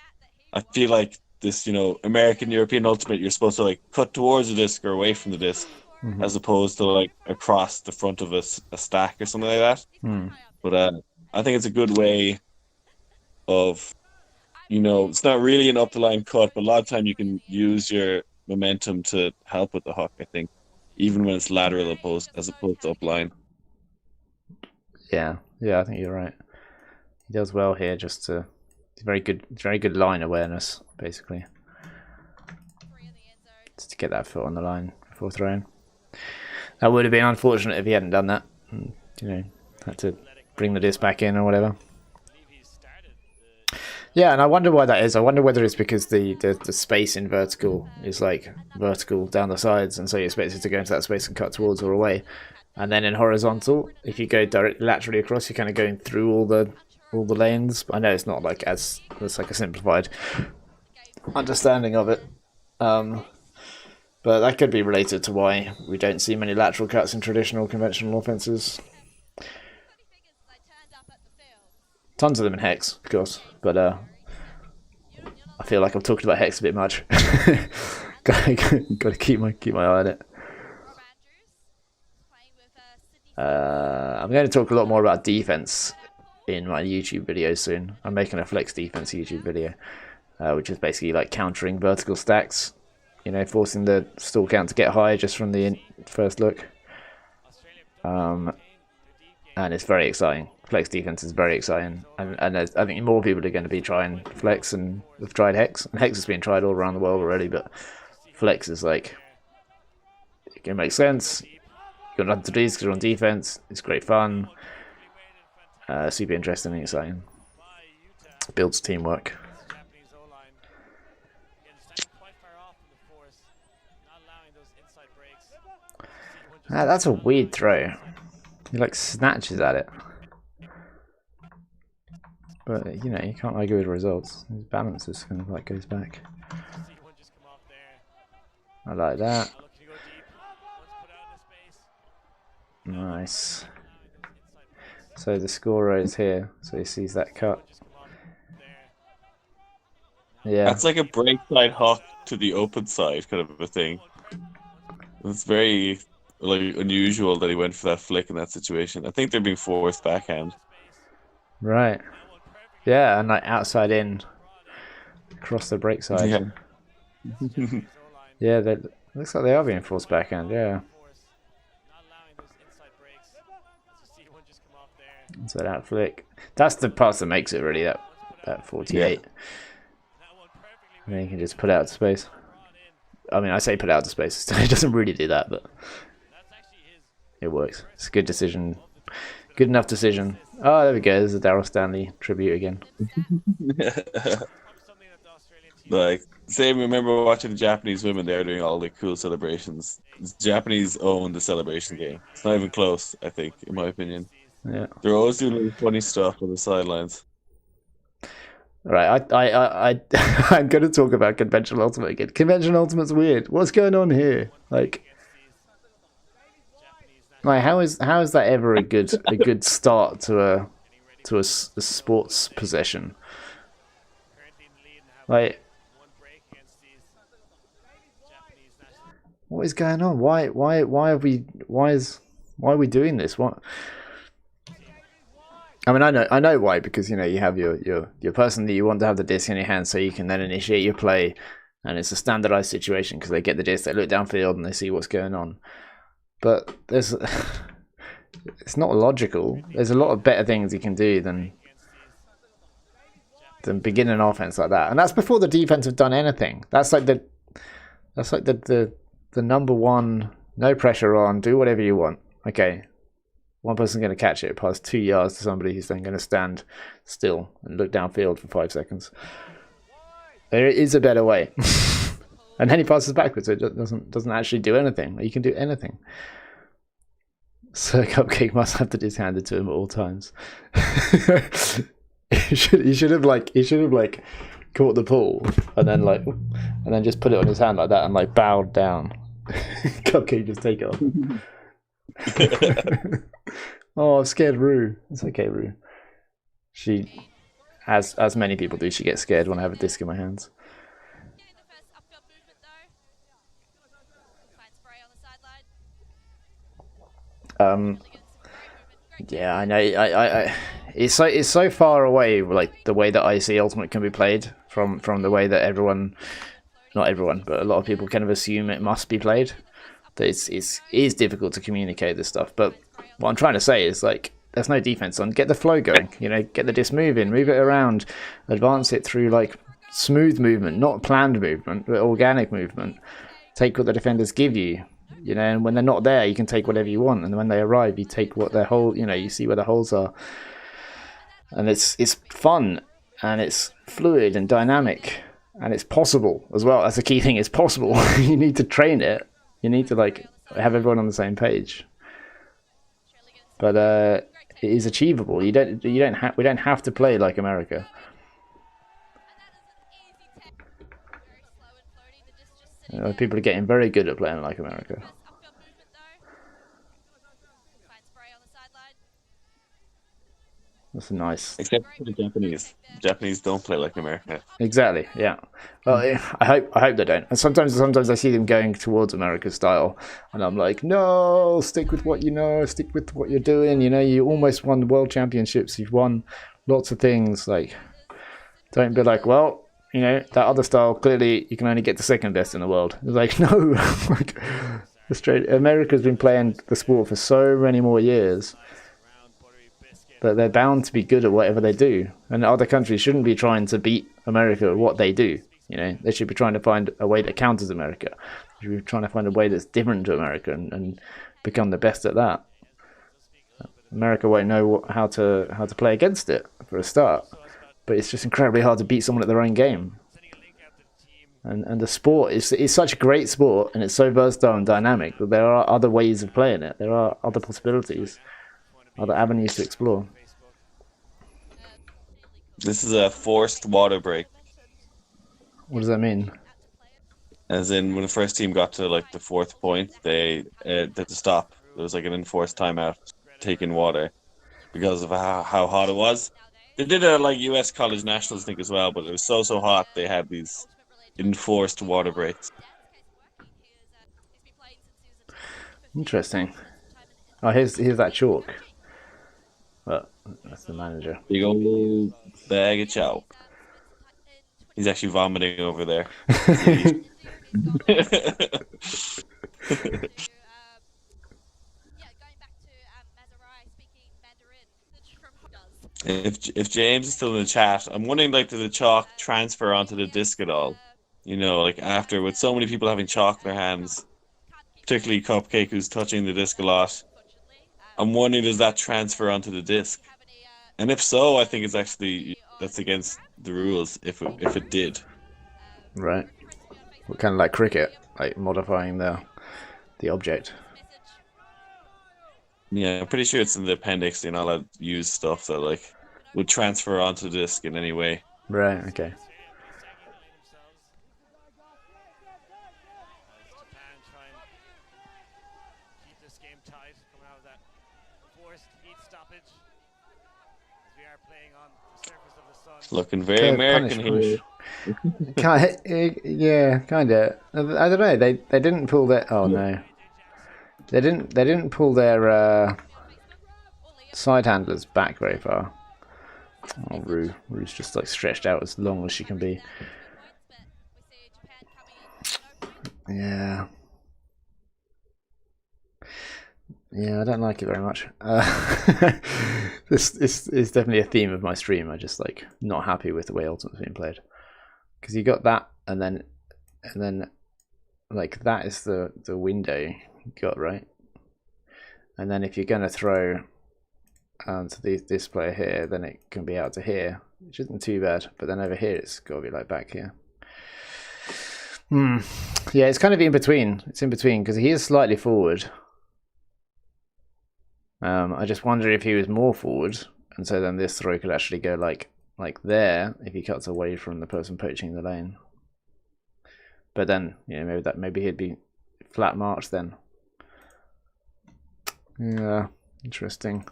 I feel like this, American European Ultimate, you're supposed to like cut towards the disc or away from the disc, as opposed to like across the front of a stack or something like that. But I think it's a good way of, it's not really an up the line cut, but a lot of time you can use your momentum to help with the huck, I think, even when it's lateral as opposed to up line. Yeah, I think you're right. He does well here, very good line awareness, basically. Just to get that foot on the line before throwing. That would have been unfortunate if he hadn't done that. Had to bring the disc back in or whatever. Yeah, and I wonder why that is. I wonder whether it's because the space in vertical is like vertical down the sides, and so you expect it to go into that space and cut towards or away. And then in horizontal, if you go directly laterally across, you're kind of going through all the lanes. I know it's not like it's like a simplified understanding of it, but that could be related to why we don't see many lateral cuts in traditional conventional offenses. Tons of them in Hex, of course, but I feel like I've talked about Hex a bit much. Got to keep my eye on it. I'm going to talk a lot more about defense in my YouTube videos soon. I'm making a flex defense YouTube video, which is basically like countering vertical stacks, forcing the stall count to get high just from the first look. And it's very exciting. Flex defense is very exciting, and I think more people are going to be trying flex and have tried Hex. And Hex has been tried all around the world already, but flex is like, it can make sense. You've got nothing to do because you're on defense. It's great fun. Super interesting and exciting. Builds teamwork. That's a weird throw. He like snatches at it. But you can't argue with results. His balance just kind of like goes back. I like that. Nice. So the scorer is here, so he sees that cut. Yeah. That's like a break side huck to the open side kind of a thing. It's very unusual that he went for that flick in that situation. I think they're being forced backhand. Right. Yeah, and like outside in, across the break side. Yeah. Yeah, that looks like they are being forced backhand. Yeah. So that flick. That's the pass that makes it really. That 48. Yeah. And then you can just put it out to space. I mean, I say put it out to space. It doesn't really do that, but it works. It's a good decision. Good enough decision. Oh, there we go. There's a Daryl Stanley tribute again. Like, same. Remember watching the Japanese women? They're doing all the cool celebrations. The Japanese own the celebration game. It's not even close, I think, in my opinion. Yeah. They're always doing really funny stuff on the sidelines. Right, I'm going to talk about conventional ultimate again. Conventional ultimate's weird. What's going on here? Like how is that ever a good start to a sports possession? Like, what is going on? Why are we doing this? What? I mean, I know why, because you know you have your person that you want to have the disc in your hand, so you can then initiate your play, and it's a standardized situation because they get the disc, they look downfield, and they see what's going on. But it's not logical. There's a lot of better things you can do than begin an offense like that, and that's before the defense have done anything. That's like the number one, no pressure on, do whatever you want. Okay. One person's going to catch it past 2 yards to somebody who's then going to stand still and look downfield for 5 seconds. There is a better way. And then he passes backwards, so it doesn't actually do anything. You can do anything. So Cupcake must have the disc handed to him at all times. he should have caught the pull and then just put it on his hand like that and like bowed down. Cupcake just take it off. Oh, I've scared Rue. It's okay, Rue. She, as many people do, she gets scared when I have a disc in my hands. Yeah, I know. It's so far away, like the way that I see Ultimate can be played from the way that not everyone, but a lot of people kind of assume it must be played. That it is difficult to communicate this stuff, but what I'm trying to say is like there's no defense on. Get the flow going, you know, get the disc moving, move it around, advance it through like smooth movement, not planned movement, but organic movement. Take what the defenders give you, you know, and when they're not there, you can take whatever you want, and when they arrive, you take what their hole, you know, you see where the holes are, and it's fun and it's fluid and dynamic and it's possible as well. That's the key thing. It's possible. You need to train it. You need to like have everyone on the same page, but it is achievable. We don't have to play like America. People are getting very good at playing like America. That's nice. Except for the Japanese. The Japanese don't play like America. Exactly. Yeah. Well, I hope they don't. And sometimes I see them going towards America style, and I'm like, no, stick with what you know, stick with what you're doing. You know, you almost won the world championships. You've won lots of things. Like, don't be like, well, you know, that other style. Clearly, you can only get the second best in the world. It's like, no. Like, America's been playing the sport for so many more years. That they're bound to be good at whatever they do, and other countries shouldn't be trying to beat America at what they do. You know, they should be trying to find a way that counters America. They should be trying to find a way that's different to America and become the best at that. America won't know how to play against it for a start, but it's just incredibly hard to beat someone at their own game. And the sport is such a great sport, and it's so versatile and dynamic that there are other ways of playing it. There are other possibilities. Other avenues to explore. This is a forced water break. What does that mean? As in, when the first team got to like the 4th point, they had to stop. There was like an enforced timeout, taking water because of how hot it was. They did a like U.S. college nationals thing as well, but it was so hot they had these enforced water breaks. Interesting. Oh, here's that chalk. but that's the manager. Big old bag of chow. He's actually vomiting over there. If James is still in the chat, I'm wondering, like, did the chalk transfer onto the disc at all? You know, like after, with so many people having chalk in their hands, particularly Cupcake, who's touching the disc a lot. I'm wondering, does that transfer onto the disc? And if so, I think it's actually, that's against the rules if it did. Right. Well, kind of like cricket, like modifying the object. Yeah, I'm pretty sure it's in the appendix. You're not allowed to use stuff that like would transfer onto the disc in any way. Right. Okay. Looking very American here. Yeah, kind of. I don't know. They didn't pull their. Oh no. They didn't pull their side handlers back very far. Oh, Rue's just like stretched out as long as she can be. Yeah. Yeah, I don't like it very much. This is definitely a theme of my stream. I'm just like not happy with the way Ultimate's being played, because you got that, and then like that is the window you got, right? And then if you're gonna throw to this player here, then it can be out to here, which isn't too bad. But then over here, it's got to be like back here. Yeah, it's kind of in between. It's in between because he is slightly forward. I just wonder if he was more forward, and so then this throw could actually go like there if he cuts away from the person poaching the lane. But then, you know, maybe he'd be flat march then. Yeah, interesting.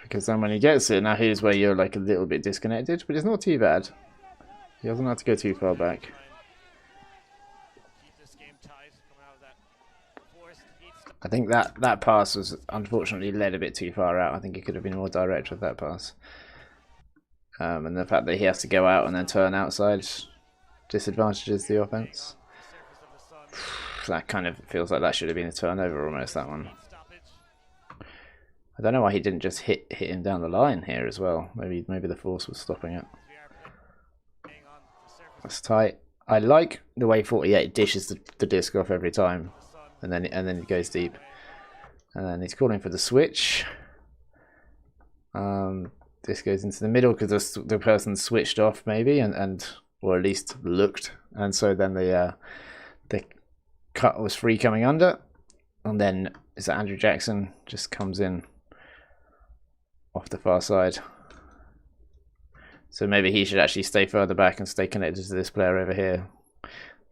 Because then when he gets it, now here's where you're like a little bit disconnected, but it's not too bad. He doesn't have to go too far back. I think that pass was unfortunately led a bit too far out. I think he could have been more direct with that pass. And the fact that he has to go out and then turn outside disadvantages the offense. That kind of feels like that should have been a turnover almost, that one. I don't know why he didn't just hit him down the line here as well. Maybe the force was stopping it. That's tight. I like the way 48 dishes the disc off every time. And then it goes deep, and then he's calling for the switch. This goes into the middle because the person switched off maybe, or at least looked, and so then the cut was free coming under, and then is that Andrew Jackson just comes in off the far side. So maybe he should actually stay further back and stay connected to this player over here,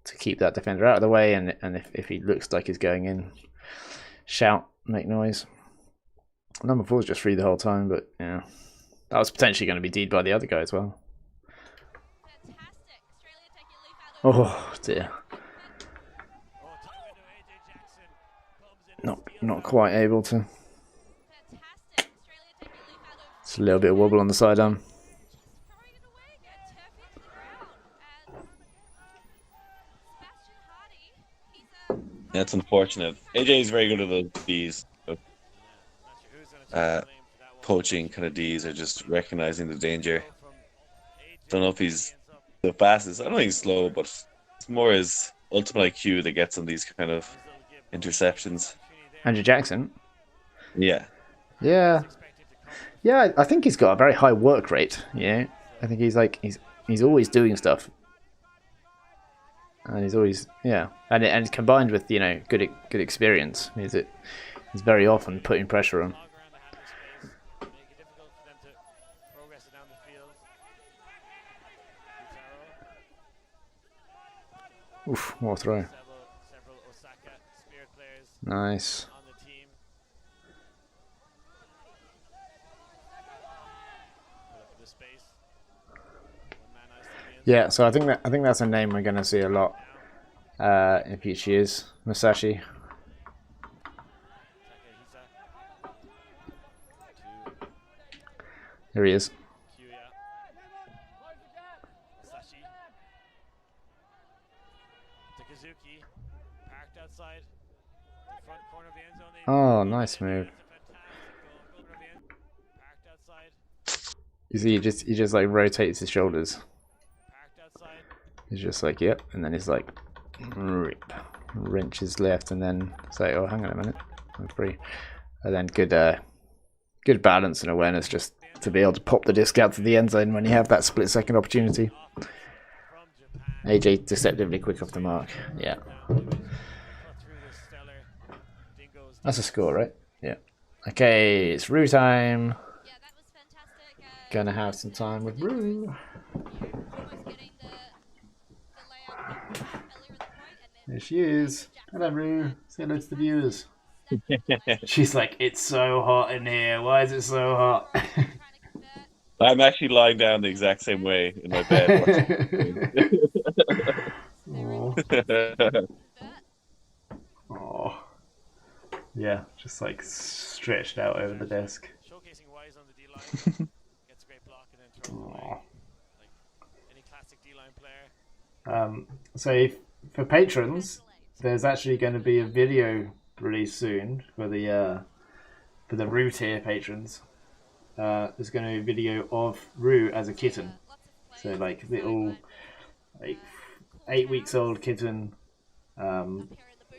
to keep that defender out of the way, and if he looks like he's going in, shout, make noise. Number 4's just free the whole time, but yeah, that was potentially going to be D'd by the other guy as well. Oh dear, not quite able to. It's a little bit of wobble on the sidearm. That's unfortunate. AJ is very good at those Ds. Poaching kind of Ds are just recognizing the danger. Don't know if he's the fastest. I don't think he's slow, but it's more his ultimate IQ that gets on these kind of interceptions. Andrew Jackson? Yeah. Yeah. Yeah, I think he's got a very high work rate, you know? I think he's always doing stuff. And he's always, yeah, and combined with, you know, good experience, he's very often putting pressure on. Oof, what a throw! Nice. Yeah, so I think that's a name we're going to see a lot in future years. Masashi. Here he is. Sashi. Takazuki. Parked outside. The front corner of the end zone. Oh, nice move. Parked outside. You see, he just like rotates his shoulders. Parked outside. He's just like, yep, and then he's like, rip, wrenches left, and then it's like, oh, hang on a minute, I'm free. And then good balance and awareness just to be able to pop the disc out to the end zone when you have that split second opportunity. AJ deceptively quick off the mark. Yeah. That's a score, right? Yeah. Okay, it's Rue time. Yeah, that was fantastic. Gonna have some time with Rue. Almost getting the layout earlier in the point, and then There she is. Hello, Rue. Say hello to the viewers. She's like, it's so hot in here. Why is it so hot? trying to convert. I'm actually lying down the exact same way in my bed. Aw. Aw. Yeah, just like stretched out over the desk. Showcasing Wise on the D line. Gets a great block and then throws away. Aw. Like any classic D line player. So for patrons, there's actually going to be a video released soon for the Rue tier patrons. There's going to be a video of Rue as a kitten. So like little, like 8 weeks old kitten.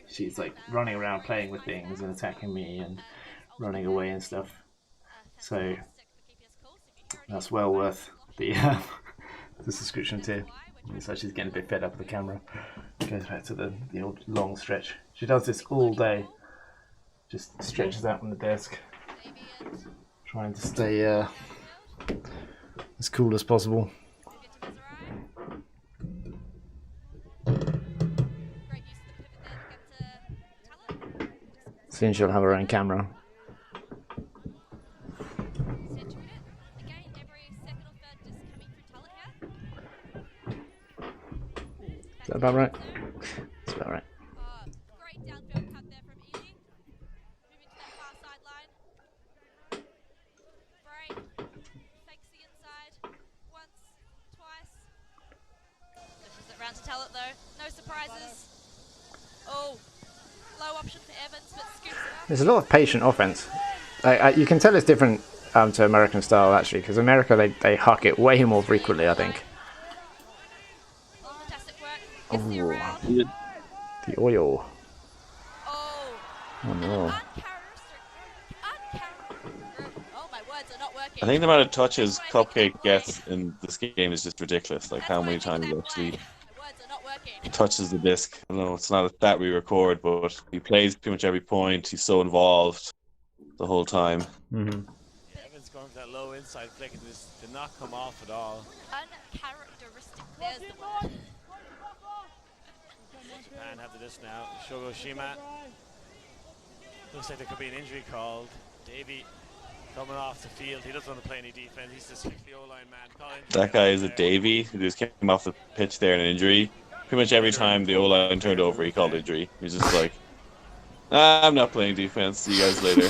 She's like running around playing with things and attacking me and running away and stuff. So that's well worth the subscription tier. So she's getting a bit fed up with the camera. Goes back to the old long stretch. She does this all day. Just stretches out on the desk, trying to stay as cool as possible. Soon she'll have her own camera. Is that about right? That's about right. Great downfield cut there from Edie. Moving to that far sideline. Bray fakes the inside once, twice. Pushes it round to Talent though. No surprises. Oh, low option for Evans, but scoops it up. There's a lot of patient offense. You can tell it's different to American style actually, because America they huck it way more frequently, I think. Fantastic work. Gets the Ooh. around. The oil. Oh. Oh no. Oh, my words are not working. I think the amount of touches Cupcake gets in this game is just ridiculous. Like how many times he actually My words are not working. touches the disc. I don't know, it's not a stat we record, but he plays pretty much every point. He's so involved the whole time. Mm-hmm. Evans going for that low inside flick and this did not come off at all. Uncharacteristic. There's the word. Japan have the disc now. Shogoshima. Looks like there could be an injury called. Davey coming off the field. He doesn't want to play any defense. He's just strictly O-line man. That guy is a Davey who just came off the pitch there in an injury. Pretty much every time the O-line turned over, he called injury. He's just like, I'm not playing defense. See you guys later.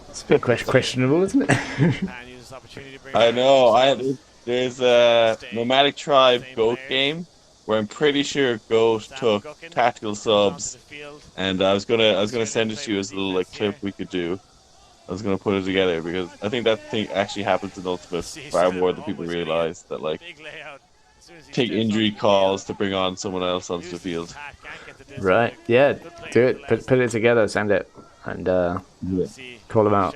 It's a bit questionable, isn't it? Japan uses opportunity to bring I know. There's a Nomadic Tribe Goat game where I'm pretty sure Goat took tactical subs, and I was gonna send it to you as a little like clip we could do. I was gonna put it together because I think that thing actually happens in Ultimate far more than people realize. That like take injury calls to bring on someone else onto the field. Right. Yeah. Do it. Put it together. Send it, and call them out.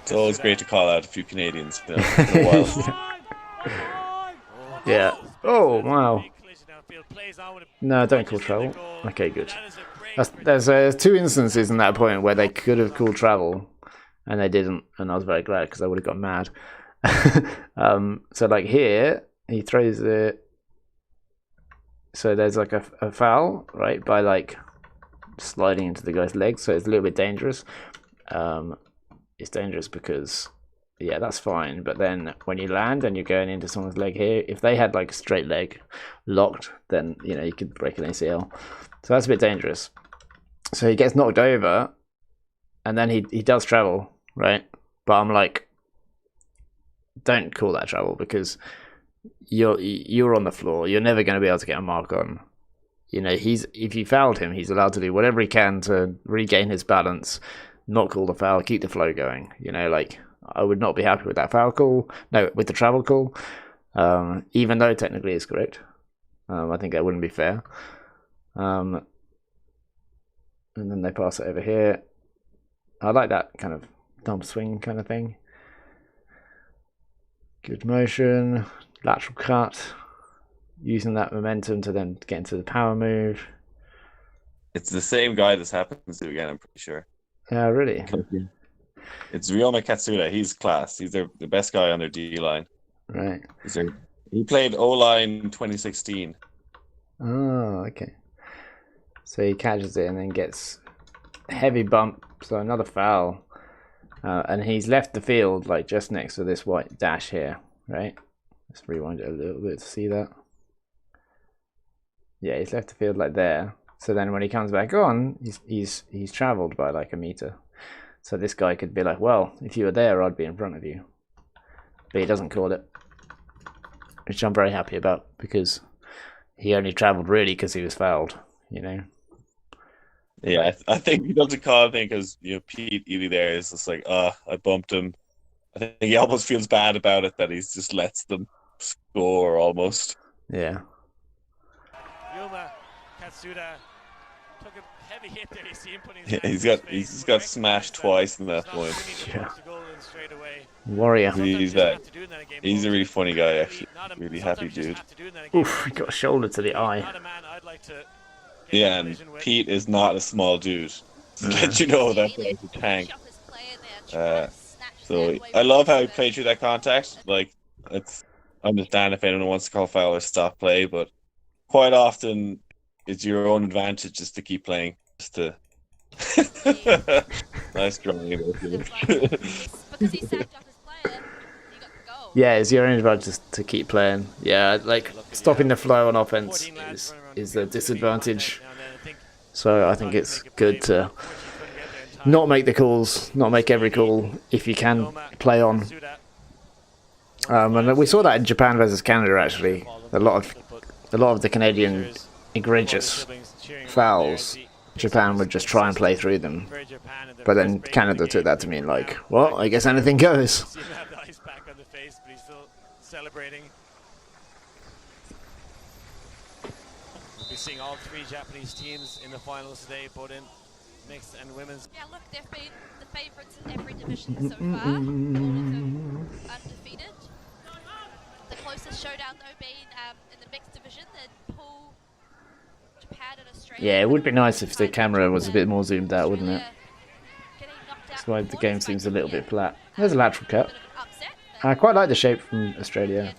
It's always great to call out a few Canadians. You know, in a while. Yeah. Oh wow. No, don't call travel. Okay, good. There's 2 instances in that point where they could have called travel, and they didn't, and I was very glad because I would have got mad. So like here, he throws it. So there's like a foul, right, by like sliding into the guy's legs. So it's a little bit dangerous. It's dangerous because, yeah, that's fine. But then when you land and you're going into someone's leg here, if they had like a straight leg locked, then you could break an ACL. So that's a bit dangerous. So he gets knocked over, and then he does travel, right? But I'm like, don't call that travel because you're on the floor. You're never going to be able to get a mark on. You know, if you fouled him, he's allowed to do whatever he can to regain his balance, not call the foul, keep the flow going. You know, like I would not be happy with that foul call. No, with the travel call, even though technically it's correct. I think that wouldn't be fair. And then they pass it over here. I like that kind of dump swing kind of thing. Good motion, lateral cut, using that momentum to then get into the power move. It's the same guy this happens to again, I'm pretty sure. Yeah, really? It's Ryoma Katsura. He's class. He's the best guy on their D line. Right. He played O-line in 2016. Oh, okay. So he catches it and then gets heavy bump, so another foul. And he's left the field like just next to this white dash here, right? Let's rewind it a little bit to see that. Yeah, he's left the field like there. So then when he comes back on, he's traveled by like a meter. So this guy could be like, well, if you were there, I'd be in front of you. But he doesn't call it, which I'm very happy about because he only traveled really because he was fouled, you know. Yeah, I think he doesn't call anything because Pete Ely there is just like, I bumped him. I think he almost feels bad about it that he just lets them score almost. Yeah. Ryoma Katsura took a heavy hit there. You see him putting his He's got smashed twice in that point. Yeah. Warrior. He's a really funny guy, actually. Really happy dude. Oof, he got a shoulder to the eye. Yeah, and Pete is not a small dude. To let you know that guy's a tank. So I love how he played through that contact. Like, I understand if anyone wants to call foul or stop play, but quite often it's your own advantage just to keep playing. Just to nice drawing. Because he sacked off his player, he got the goal. Yeah, it's your own advantage to keep playing. Yeah, like stopping the flow on offense is the disadvantage. So I think it's good to not make the calls, not make every call if you can play on. And we saw that in Japan versus Canada actually. A lot of the Canadian egregious fouls, Japan would just try and play through them. But then Canada took that to mean like, well, I guess anything goes. We'll be seeing all three Japanese teams in the finals today, both in mixed and women's. Yeah, look, they've been the favourites in every division so far. All of them undefeated. The closest showdown, though, being in the mixed division, the pool, Japan and Australia. Yeah, it would be nice if the camera was a bit more zoomed out, wouldn't it? That's why the game seems a little bit flat. There's a lateral cut. I quite like the shape from Australia.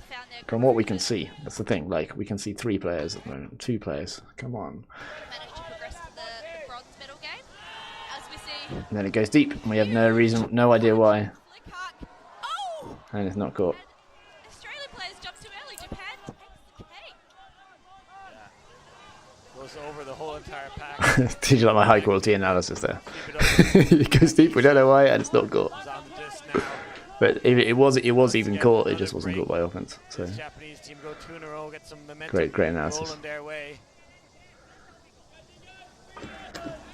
From what we can see, that's the thing. Like we can see 3 players at the moment, 2 players. Come on. Managed to progress to the bronze medal game. As we see. And then it goes deep. And we have no idea why. Oh! And it's not caught. Australian players jump too early. Japan takes the cake. Goes over the whole entire pack. Did you like my high quality analysis there? It goes deep. We don't know why, and it's not caught. But it was even caught. It just wasn't caught by offense. So great analysis.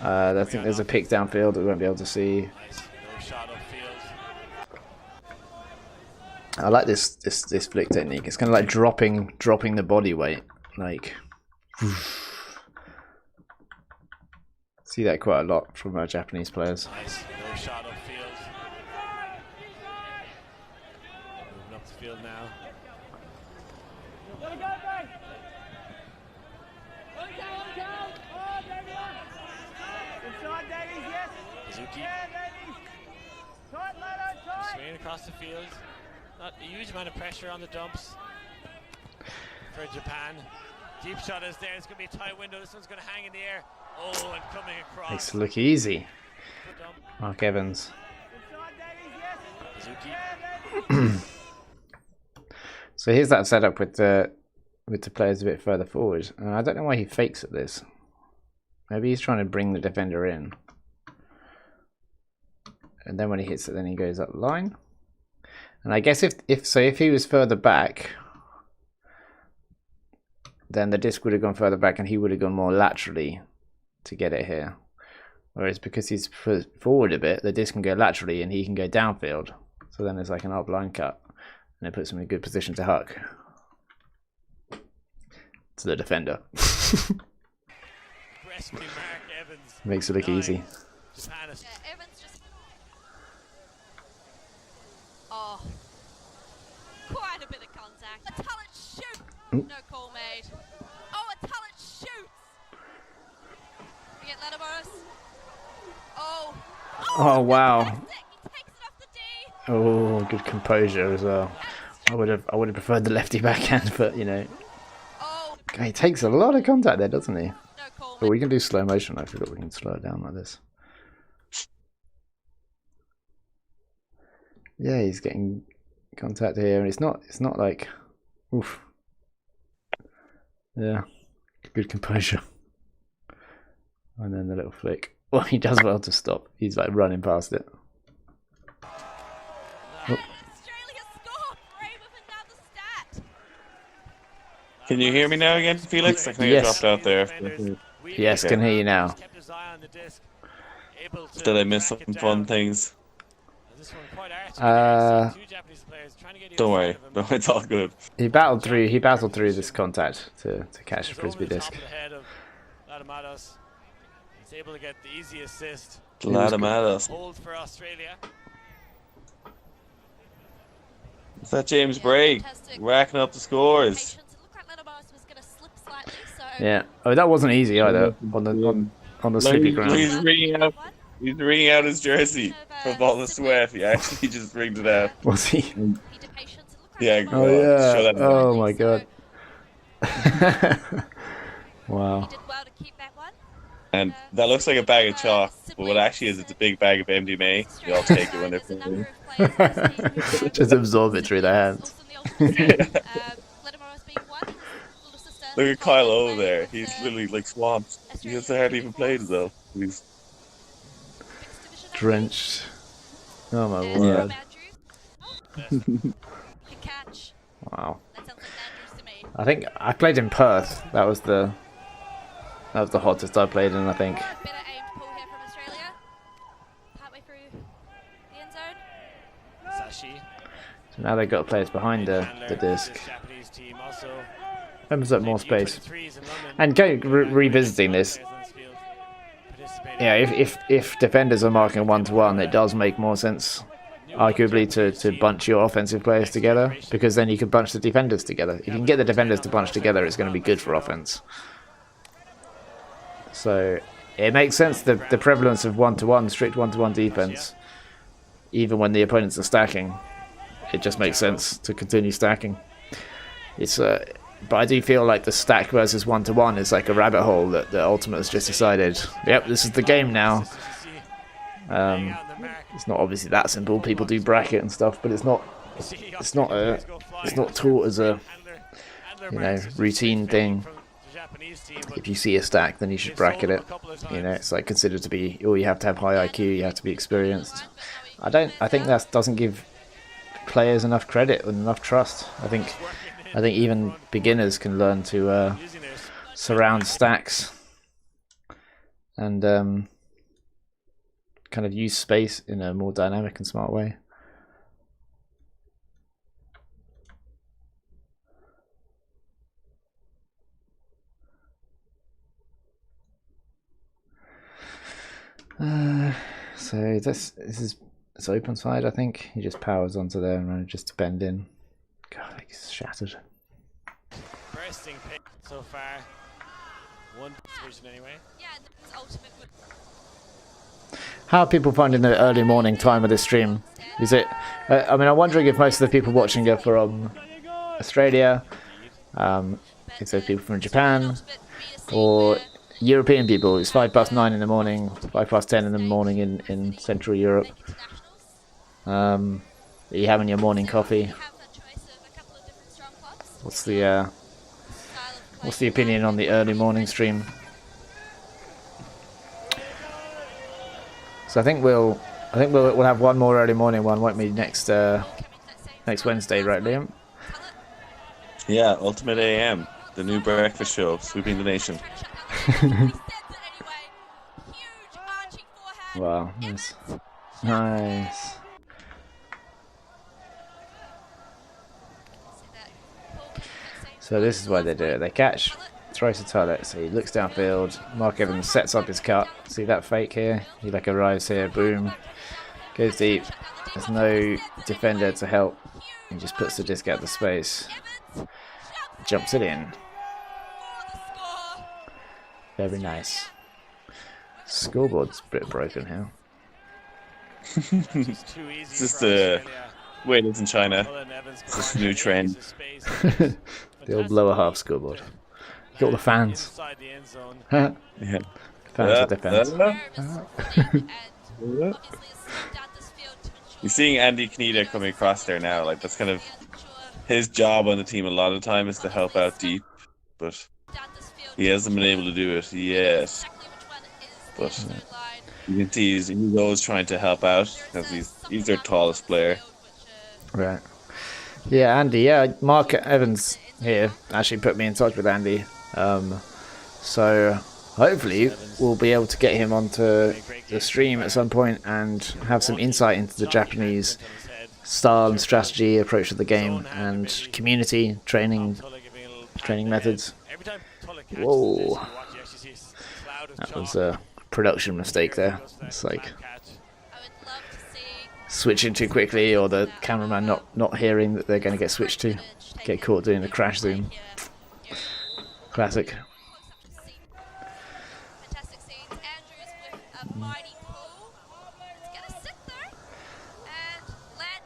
I think there's a pick downfield that we won't be able to see. I like this flick technique. It's kind of like dropping the body weight. Like see that quite a lot from our Japanese players. Field now. Swinging across the field. Not a huge amount of pressure on the dumps for Japan. Deep shot is there. It's going to be a tight window. This one's going to hang in the air. Oh, and coming across. Makes it look easy. Mark Evans. So here's that setup with the players a bit further forward. I don't know why he fakes at this. Maybe he's trying to bring the defender in. And then when he hits it, then he goes up line. And I guess if he was further back, then the disc would have gone further back and he would have gone more laterally to get it here. Whereas because he's forward a bit, the disc can go laterally and he can go downfield. So then it's like an up line cut. And it puts him in a good position to huck. To the defender. Makes it look easy. Oh, quite a bit of contact. A talent shoot. No call made. Oh, a talent shoots. We get Letterboros. Oh. Oh wow. He takes it off the D. Oh, good composure as well. I would have preferred the lefty backhand, but you know. Oh. He takes a lot of contact there, doesn't he? No call But we can do slow motion. I forgot we can slow it down like this. Yeah, he's getting contact here, and it's not like, oof. Yeah, good composure. And then the little flick. Well, he does well to stop. He's like running past it. Oh. Australia scored. Bray with another stat. Can you hear me now again, Felix? I think Yes. I dropped out there. Yes, can hear you now. Did I miss some fun things? Don't worry, no, it's all good. He battled through this contact to catch the frisbee disc. He's able to get the easy assist. Ladamadas. Hold for Australia. Is that James Bray racking up the scores? Yeah. Oh, that wasn't easy either on the sleepy ground. He's ringing out his jersey from all the sweat. He actually just ringed it out. Was he? Yeah. Oh show yeah. that. Oh my god. Wow. And that looks like a bag of chalk, but what actually is, it's a big bag of MDMA. You all take it when they're playing. Just absorb it through their hands. Look at Kyle over there. He's literally like swamped. He has hardly even played though. He's Drenched. Oh my word. Wow. I think I played in Perth. That was the hottest I played in, I think. So now they've got players behind the disc. Opens up more space. And revisiting this, yeah, if defenders are marking 1-to-1, it does make more sense, arguably, to bunch your offensive players together, because then you can bunch the defenders together. If you can get the defenders to bunch together, it's going to be good for offense. So it makes sense, the prevalence of 1-to-1, strict 1-to-1 defense, even when the opponents are stacking. It just makes sense to continue stacking. It's but I do feel like the stack versus 1-to-1 is like a rabbit hole that the Ultimate has just decided, yep, this is the game now. It's not obviously that simple. People do bracket and stuff, but it's not taught as a routine thing. If you see a stack, then you should bracket it. It's like considered to be, oh, you have to have high IQ, you have to be experienced. I think that doesn't give players enough credit and enough trust. I think even beginners can learn to surround stacks and kind of use space in a more dynamic and smart way. So this is it's open side, I think. He just powers onto there and manages to bend in. God, he's shattered. Bursting pick so far. One position anyway. Yeah, that's ultimate. How are people finding the early morning time of this stream? Is it? I mean, I'm wondering if most of the people watching are from Australia, if there's people from Japan, or European people. It's 9:05 in the morning, 10:05 in the morning in Central Europe. Are you having your morning coffee? What's the opinion on the early morning stream? So I think we'll have one more early morning one, won't we? Next Wednesday, right, Liam? Yeah, Ultimate AM, the new breakfast show, sweeping the nation. Wow, nice. Nice. So this is why they do it. They catch, throws to toilet, so he looks downfield. Mark Evans sets up his cut. See that fake here? He like arrives here, boom. Goes deep. There's no defender to help. He just puts the disc out the space. Jumps it in. Very nice. Scoreboard's a bit broken here. It's just the way it is in China. It's just a new trend. The old lower half scoreboard. You got all the fans. Yeah. Fans with their fans. You're seeing Andy Kneda coming across there now. Like, that's kind of his job on the team a lot of the time, is to help out deep, but he hasn't been able to do it yet. But you can see he's always trying to help out because he's their tallest player. Right. Yeah, Andy. Yeah, Mark Evans here actually put me in touch with Andy. So hopefully we'll be able to get him onto the stream at some point and have some insight into the Japanese style and strategy, approach to the game, and community training methods. Whoa, that was a production mistake there. It's like switching too quickly, or the cameraman not hearing that they're going to get switched to, get caught doing the crash zoom. Classic.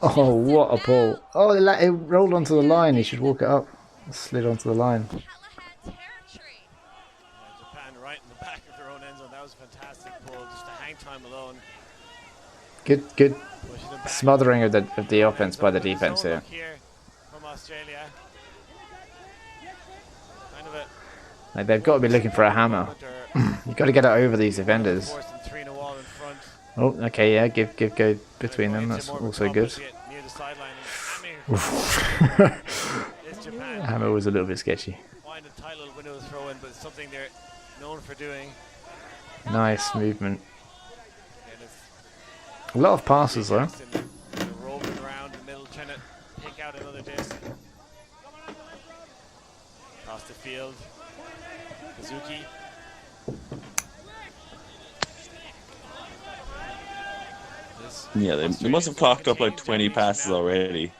Oh, what a pull. Oh, it rolled onto the line. He should walk it up. It slid onto the line. Japan right in the back of their own end zone. That was a fantastic pull. Just a hang time alone. Good smothering of the offense by the defense here. From Australia. Kind of a Like, they've got to be looking for a hammer. You've got to get it over these defenders. Oh, okay, yeah, go between them. That's also good. Hammer was a little bit sketchy. Find a tight little window to throw in, but it's something they're known for doing. Nice movement. A lot of passes though. Rolling around the middle, trying to pick out another disc. Across the field. Kazuki. Yeah, they must have clocked up like 20 passes already.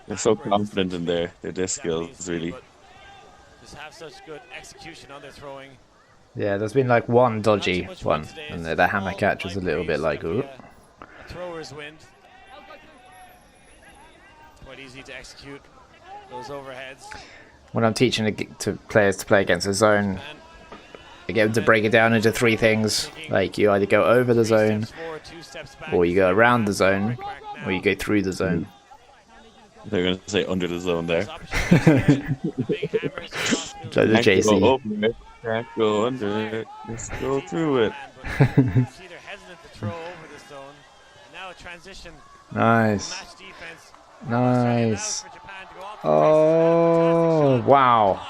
They're so confident in their disc skills, really. Just have such good execution on their throwing. Yeah, there's been like one dodgy one, and the hammer catch was a little bit like, ooh. Thrower's wind. Quite easy to execute those overheads. When I'm teaching to players to play against a zone, I get them to break it down into three things. Like, you either go over the zone, or you go around the zone, or you go through the zone. They're going to say under the zone there. So the JC. Can't go over it, can't go under it, let's go through it. Nice. Nice. Oh, wow.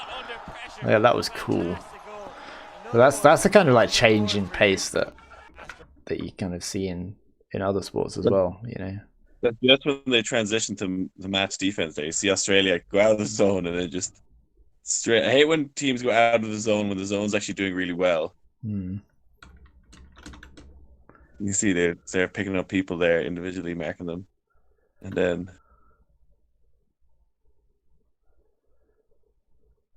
Yeah, that was cool. But that's the kind of like change in pace that you kind of see in other sports as well, you know. That's when they transition to the match defense there. You see Australia go out of the zone and then just straight. I hate when teams go out of the zone when the zone's actually doing really well. You see they're picking up people there, individually marking them. And then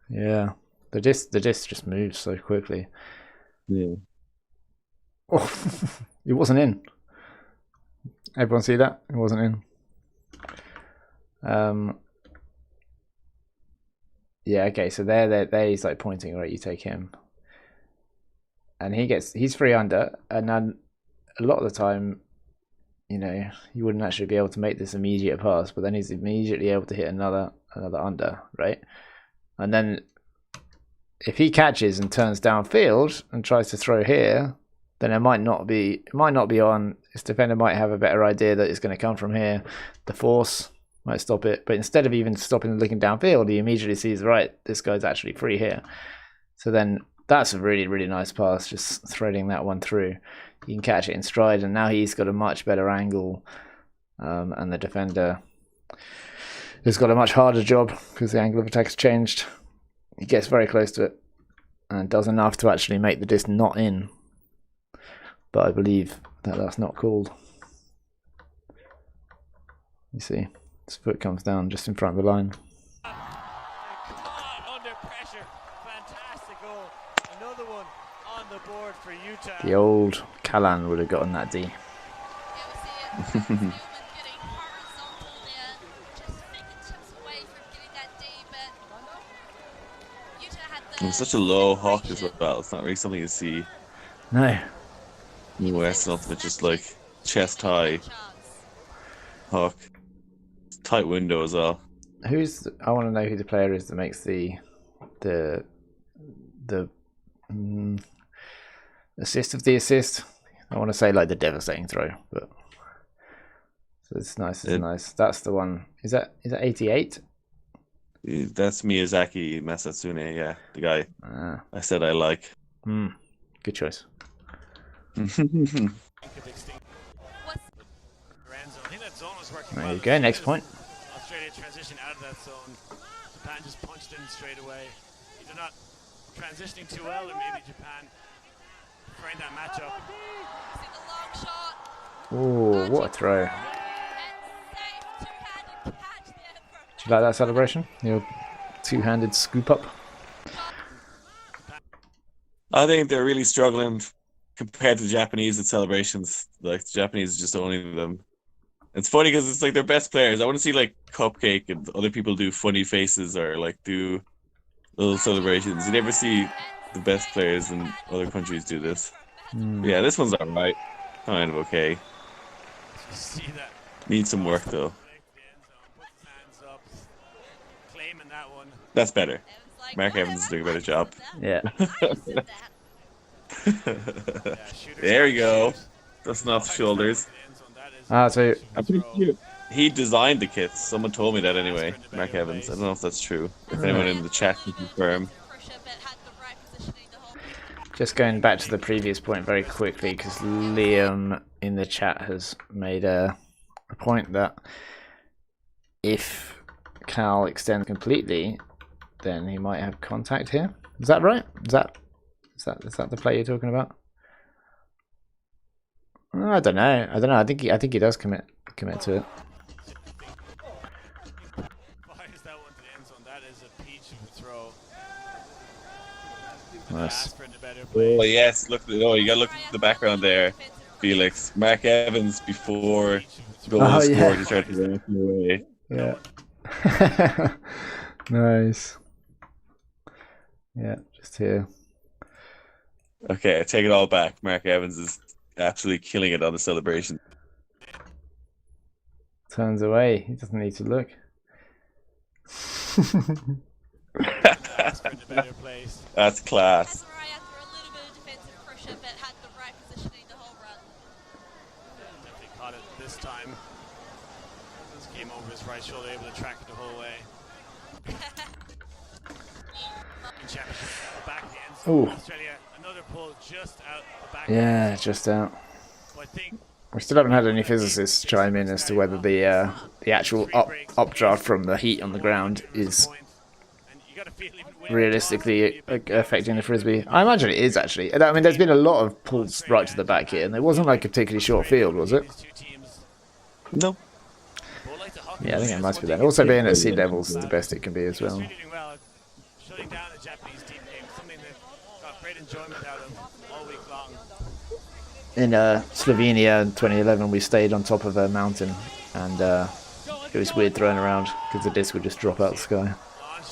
yeah. The disc just moves so quickly. Yeah. Oh, it wasn't in. Everyone see that? It wasn't in. Yeah, okay, so there he's like pointing, right, you take him. And he's free under, and then a lot of the time, you know, you wouldn't actually be able to make this immediate pass, but then he's immediately able to hit another under, right? And then if he catches and turns downfield and tries to throw here, then it might not be on. This defender might have a better idea that it's going to come from here. The force might stop it, but instead of even stopping and looking downfield, he immediately sees, right, this guy's actually free here. So then that's a really, really nice pass, just threading that one through. You can catch it in stride, and now he's got a much better angle, and the defender has got a much harder job because the angle of attack has changed. He gets very close to it and does enough to actually make the disc not in. But I believe that that's not called. You see, his foot comes down just in front of the line. Under pressure, fantastic goal. Another one on the board for Utah. The old Callan would have gotten that D. Yeah, we see it. Newman getting horizontal there, just fingertips away from getting that D, but Utah had the. It's such a low hawk as well. It's not really something you see No. in the West. Ultimate, just like chest high hawk. Tight window as well. I want to know who the player is that makes the assist of the assist. I want to say like the devastating throw, but so it's nice. It's nice. That's the one. Is that 88? That's Miyazaki Masatsune. Yeah, the guy I said I like. Good choice. There you go. Next point. Australia transition out of that zone. Japan just punched in straight away. Either not transitioning too well, or maybe Japan framed that matchup. See the long shot. Oh, what a throw! And safe two-handed catch there from. Do you like that celebration? Your two-handed scoop up. I think they're really struggling compared to the Japanese at celebrations. Like the Japanese just owning them. It's funny because it's like their best players. I want to see like Cupcake and other people do funny faces or like do little celebrations. You never see the best players in other countries do this. Yeah, this one's alright. Kind of okay. See that? Needs some work though. Hands up, claiming that one. That's better. Mark Evans is doing a better job. Yeah. There we go. Dusting off the shoulders. So I'm pretty sure he designed the kits. Someone told me that anyway. Mark Evans. I don't know if that's true. If anyone in the chat can confirm. just going back to the previous point very quickly, because Liam in the chat has made a point that if Cal extends completely, then he might have contact here. Is that right? Is that the play you're talking about? I don't know. I think he does commit to it. Fires that one to the end zone. That is a peach of a throw. Nice. Oh yes, look! Oh, you gotta look at the background there, Felix. Mark Evans before goal scored, he tried to run away. Yeah. Nice. Yeah, just here. Okay, I take it all back. Mark Evans is absolutely killing it on the celebration. Turns away. He doesn't need to look. That's class. Azariah threw a little bit of defensive pressure, but had the right positioning the whole run. Definitely caught it this time. Just came over his right shoulder, able to track it the whole way. Back the end zone. Australia, another pull just out the back. Yeah, just out. So I think We still haven't had any physicists chime in as to whether the actual updraft from the heat on the ground is realistically affecting the frisbee. I imagine it is actually. I mean, there's been a lot of pulls right to the back here, and it wasn't like a particularly short field, was it? No. Yeah, I think it must be that. Also, being at sea level's the best it can be as well. Shutting down the Japanese team game, something that got great enjoyment out of all week long. In Slovenia in 2011, we stayed on top of a mountain, and it was weird throwing around because the disc would just drop out the sky. Launch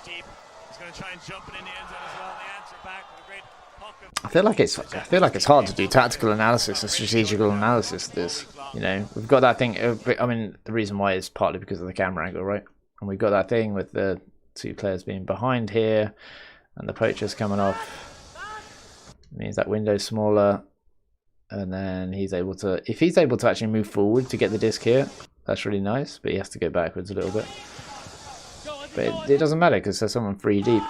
deep. He's going to try and jump it in the end zone as well. The answer back with a great hook. I feel like it's hard to do tactical analysis and strategical analysis. This, you know, we've got that thing. I mean, the reason why is partly because of the camera angle, right? And we've got that thing with the two players being behind here, and the poachers coming off. It means that window's smaller. And then he's able to, if he's able to actually move forward to get the disc here, that's really nice, but he has to go backwards a little bit. But it doesn't matter because there's someone 3 deep.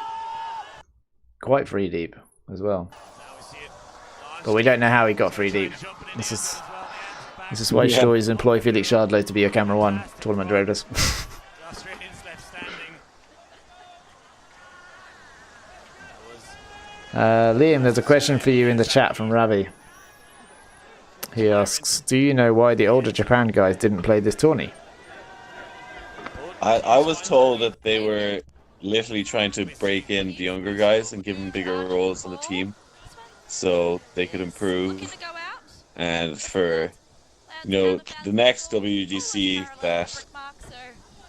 Quite 3 deep as well. But we don't know how he got 3 deep. This is why you should always employ Felix Shardlow to be your camera 1 tournament directors. Liam, there's a question for you in the chat from Ravi. He asks, do you know why the older Japan guys didn't play this tourney? I was told that they were literally trying to break in the younger guys and give them bigger roles on the team so they could improve. And for, you know, the next WGC that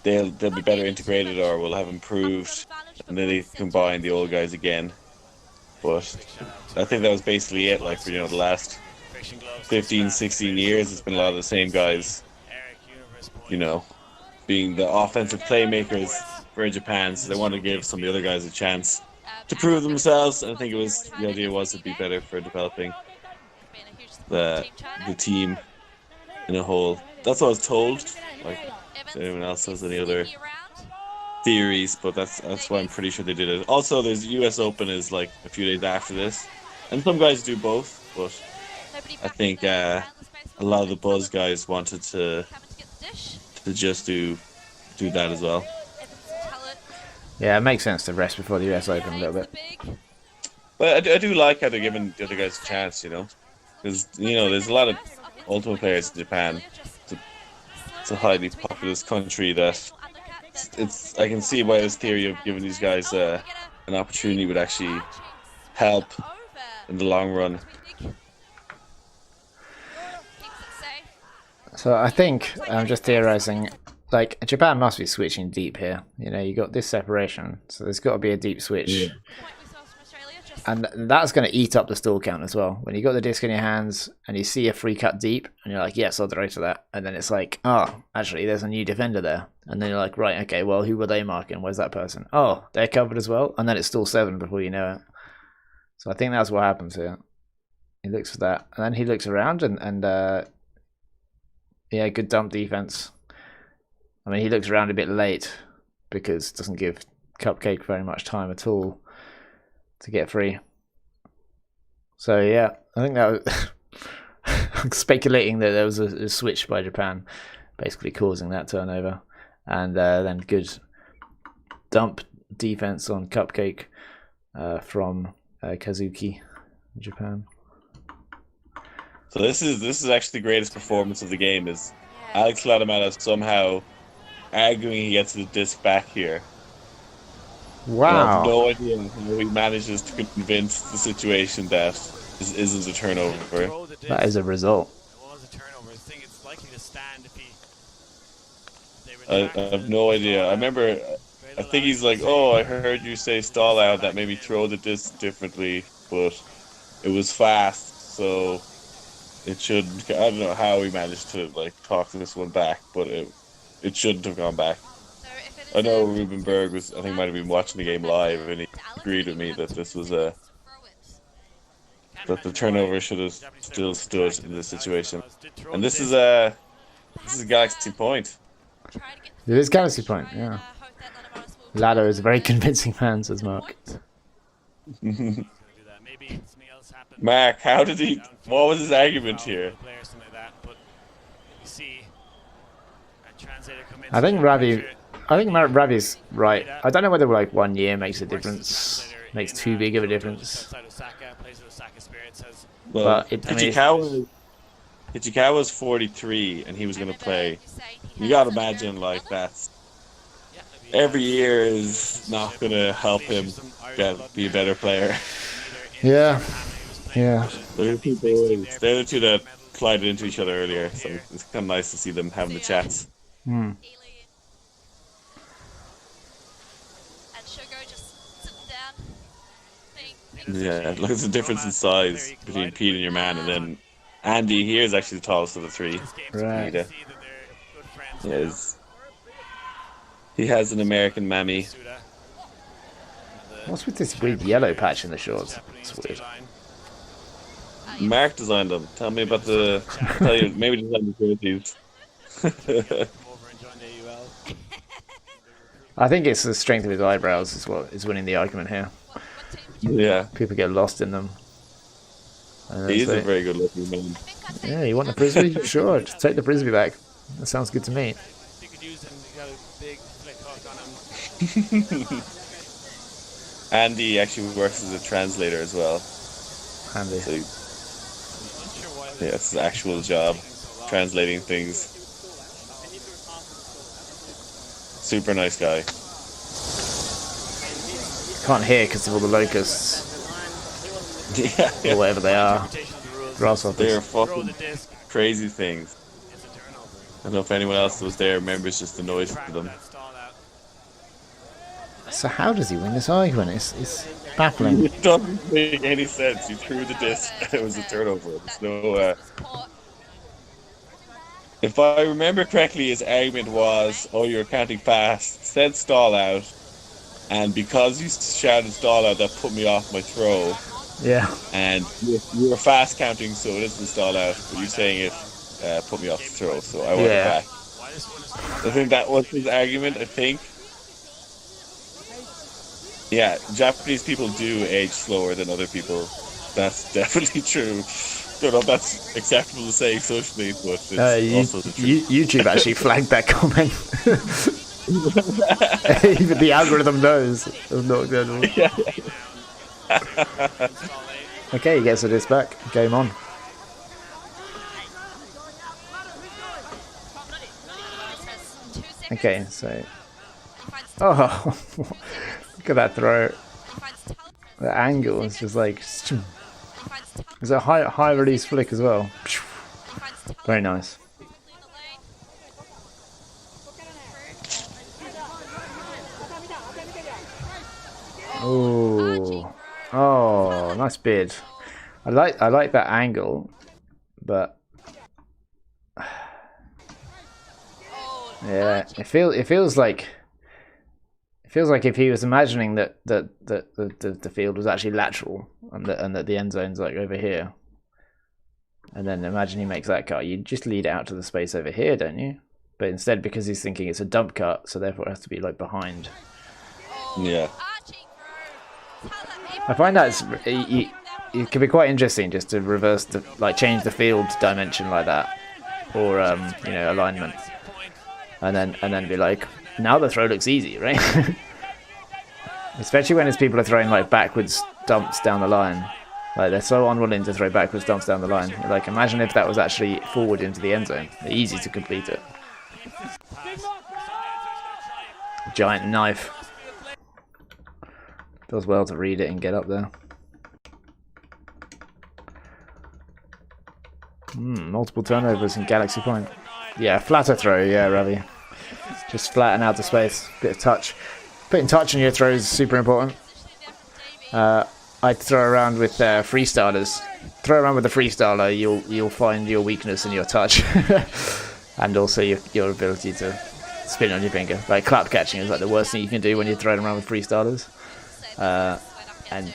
they'll be better integrated or will have improved, and then they combine the old guys again. But I think that was basically it. Like, for, you know, the last 15, 16 years, it's been a lot of the same guys, you know, being the offensive playmakers for Japan. So they want to give some of the other guys a chance to prove themselves. And I think the idea was to be better for developing the team in a whole. That's what I was told. Like, if anyone else has any other theories, but that's why I'm pretty sure they did it. Also, there's US Open is like a few days after this, and some guys do both, but I think a lot of the Buzz guys wanted to just do that as well. Yeah, it makes sense to rest before the US Open a little bit. But I do like how they're giving the other guys a chance, you know, because, you know, there's a lot of Ultimate players in Japan. It's a highly populous country that I can see why this theory of giving these guys an opportunity would actually help in the long run. So I think I'm just theorizing, like, Japan must be switching deep here. You know, you got this separation, so there's got to be a deep switch. Yeah. And that's going to eat up the stall count as well. When you got the disc in your hands and you see a free cut deep, and you're like, yes, I'll throw to that. And then it's like, oh, actually, there's a new defender there. And then you're like, right, okay, well, who were they marking? Where's that person? Oh, they're covered as well. And then it's stall 7 before you know it. So I think that's what happens here. He looks for that. And then he looks around and yeah, good dump defense. I mean, he looks around a bit late because it doesn't give Cupcake very much time at all to get free. So yeah, I think that was I'm speculating that there was a switch by Japan basically causing that turnover, and then good dump defense on Cupcake from Kazuki, Japan. So this is actually the greatest performance of the game, is Alex Latamata somehow arguing he gets the disc back here. Wow. I have no idea how he manages to convince the situation that this isn't a turnover. That is a result. It was a turnover. I think it's likely to stand if he... I have no idea. I remember, I think he's like, oh, I heard you say stall out, that made me throw the disc differently, but it was fast, so it shouldn't. I don't know how he managed to like talk this one back, but it shouldn't have gone back. I know Ruben Berg was, I think, might have been watching the game live, and he agreed with me that this was that the turnover should have still stood in this situation. And this is Galaxy Point. It is Galaxy Point, yeah. Lado is a very convincing man, says Mark. Mark, how did he? What was his argument here? I think Ravi's right. I don't know whether like 1 year makes a difference, makes too big of a difference. Well, Kichikawa's 43, and he was going to play. You got to imagine, like, that's every year is not going to help him be a better player. Yeah, yeah. They're the two that collided into each other earlier, so it's kind of nice to see them having the chats. Hmm. Yeah, look at the difference in size between Pete and your man, and then Andy here is actually the tallest of the three. Right. He has an American mammy. What's with this weird yellow patch in the shorts? It's weird. Mark designed them. Tell me about the. Tell you, maybe design the jerseys. Over and join the AUL. I think it's the strength of his eyebrows is what is winning the argument here. What team would you Yeah, People get lost in them. And he's that's a it. very good looking man. I think I'd say Yeah, you want the frisbee? Sure, just take the frisbee back. That sounds good to me. You could use him. You got a big flick hook on him. Andy actually works as a translator as well. Handy. So I'm unsure why yeah, it's his actual job, translating things. Super nice guy. Can't hear because of all the locusts Yeah, or whatever they are. interpretation of the rules. Grasshoppers. they're Throw fucking the disc. crazy things. It's a turnover. I don't know if anyone else that was there remembers just the noise Track of them. that stall out. So how does he win this argument? It's baffling. It doesn't make any sense. You threw the disc and it was a turnover. There's no. was caught. If I remember correctly, his argument was, "Oh, you're counting fast. Said stall out, and because you shouted stall out, that put me off my throw. Yeah. And you were fast counting, so it isn't stall out. But you're saying it put me off the throw, so I want it Yeah. back." Why this one is I think that was his argument. I think. Yeah, Japanese people do age slower than other people. That's definitely true. Don't know if that's acceptable to say socially, but it's also the truth. YouTube actually flagged that comment. Even the algorithm knows. It's not good. Okay, he gets the disc back. Game on. This has 2 seconds. Okay, so. He finds Oh, look at that throw. He finds Tal- The angle is just like. He finds Tal- It's a high release flick as well. He finds Tal- Very nice. in the lane. Oh, oh, nice bid. I like that angle, but Oh, yeah, it feels like if he was imagining that the field was actually lateral and that the end zone's like over here, and then imagine he makes that cut, you just lead it out to the space over here, don't you? But instead, because he's thinking it's a dump cut, so therefore it has to be like behind. Yeah. arching throw. Tell that I find that it can be quite interesting just to reverse change the field dimension like that, or alignment, and then be like, now the throw looks easy, right? Especially when it's people are throwing like backwards dumps down the line, like they're so unwilling to throw backwards dumps down the line. Like imagine if that was actually forward into the end zone, easy to complete it. Giant knife. Does well to read it and get up there. Multiple turnovers in Galaxy Point. Yeah, flatter throw, yeah, Ravi. Just flatten out the space. Bit of touch. Putting touch on your throws is super important. I'd throw around with freestylers. Throw around with the freestyler, you'll find your weakness in your touch. And also your ability to spin on your finger. Like clap catching is like the worst thing you can do when you're throwing around with freestylers. And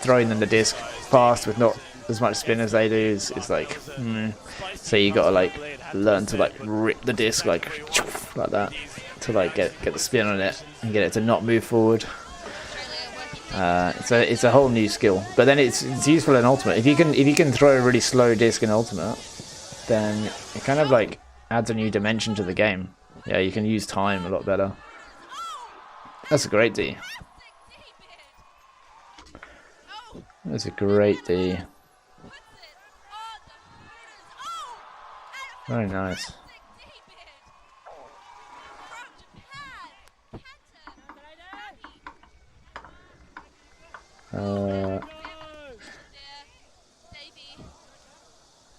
throwing them the disc fast with not as much spin as they do is like so you gotta like learn to like rip the disc like that to like get the spin on it and get it to not move forward. It's a whole new skill, but then it's useful in Ultimate. If you can throw a really slow disc in Ultimate, then it kind of like adds a new dimension to the game. Yeah, you can use time a lot better. That's a great D. That's a great D. Very nice.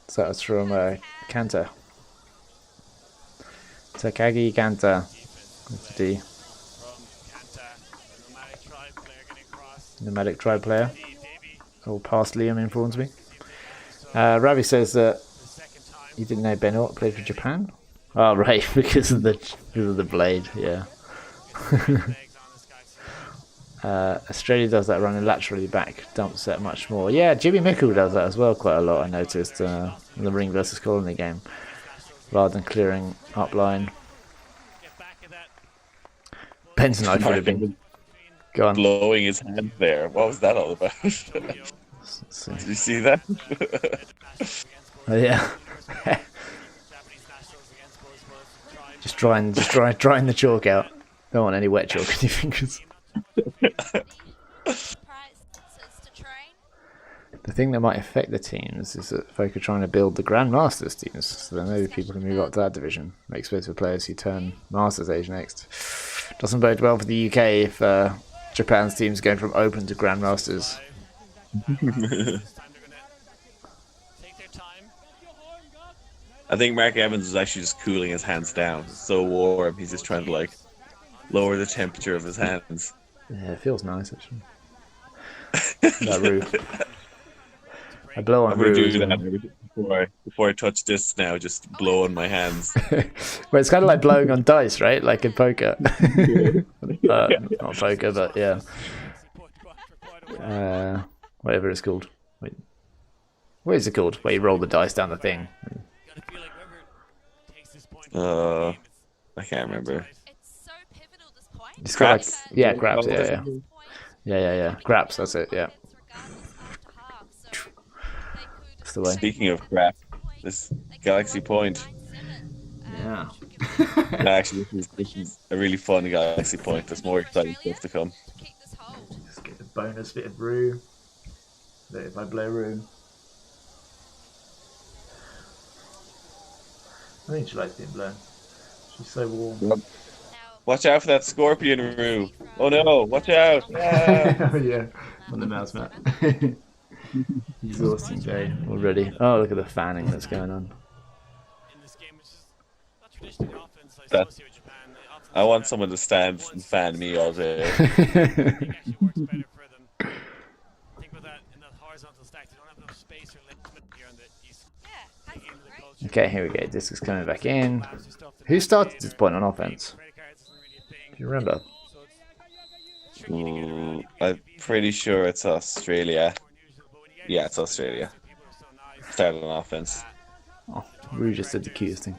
So that was from Kanta. Takagi Kanta. That's a D. Nomadic tribe player. Oh, past Liam informs me. Ravi says that you didn't know Benoit played for Japan? Oh, right, because of the blade, yeah. Australia does that running laterally back dump set much more. Yeah, Jimmy Mickle does that as well quite a lot, I noticed, in the Ring versus Colony game. Rather than clearing up line. Benson I would have been gone. Blowing his hand there. What was that all about? Did you see that? Oh yeah. Just drying the chalk out. Don't want any wet chalk on your fingers. The thing that might affect the teams is that folk are trying to build the Grandmasters teams, so there may be people who move up to that division. Make space for players who turn Masters age next. Doesn't bode well for the UK if Japan's team's going from Open to Grandmasters. I think Mark Evans is actually just cooling his hands down. It's so warm, he's just trying to like lower the temperature of his hands. Yeah, it feels nice actually. That roof. I blow on I'm gonna do roofs. that before I touch this now, just blow on my hands. Well, it's kind of like blowing on dice, right? Like in poker. Not poker, but yeah. Whatever it's called. Wait. What is it called? Where you roll the dice down the thing. I can't remember. It's got like, yeah, craps, yeah. Craps, that's it, yeah. That's the way. Speaking of crap, this Galaxy Point. Yeah. Actually, this is a really fun Galaxy Point. There's more exciting stuff to come. Just get the bonus bit of brew. If I blow room. I think she likes being blown. She's so warm. Watch out for that scorpion room. Oh no, watch out. Yeah. Oh yeah, on the mouse mat. Exhausting day already. Oh, look at the fanning that's going on. I want someone to stand and fan me all day. Okay, here we go. This is coming back in. Who started this point on offense? Do you remember? I'm pretty sure it's Australia. Yeah, it's Australia. Started on offense. Oh, Rue just did the cutest thing.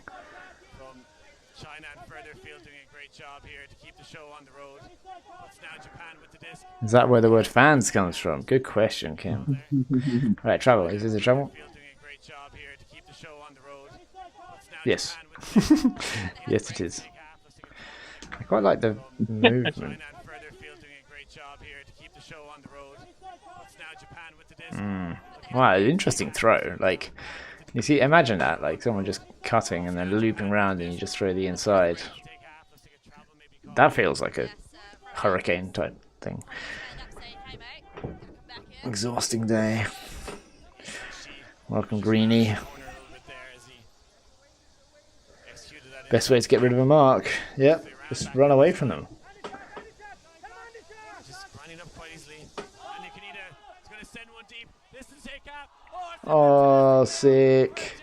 Is that where the word fans comes from? Good question, Kim. Right, travel. Is this a travel? Yes. Yes, it is. I quite like the movement. Wow, interesting throw. Like, you see, imagine that. Like, someone just cutting and then looping around and you just throw the inside. That feels like a hurricane type thing. Exhausting day. Welcome, Greenie. Best way to get rid of a mark. Yep, just run away from them. Oh, sick.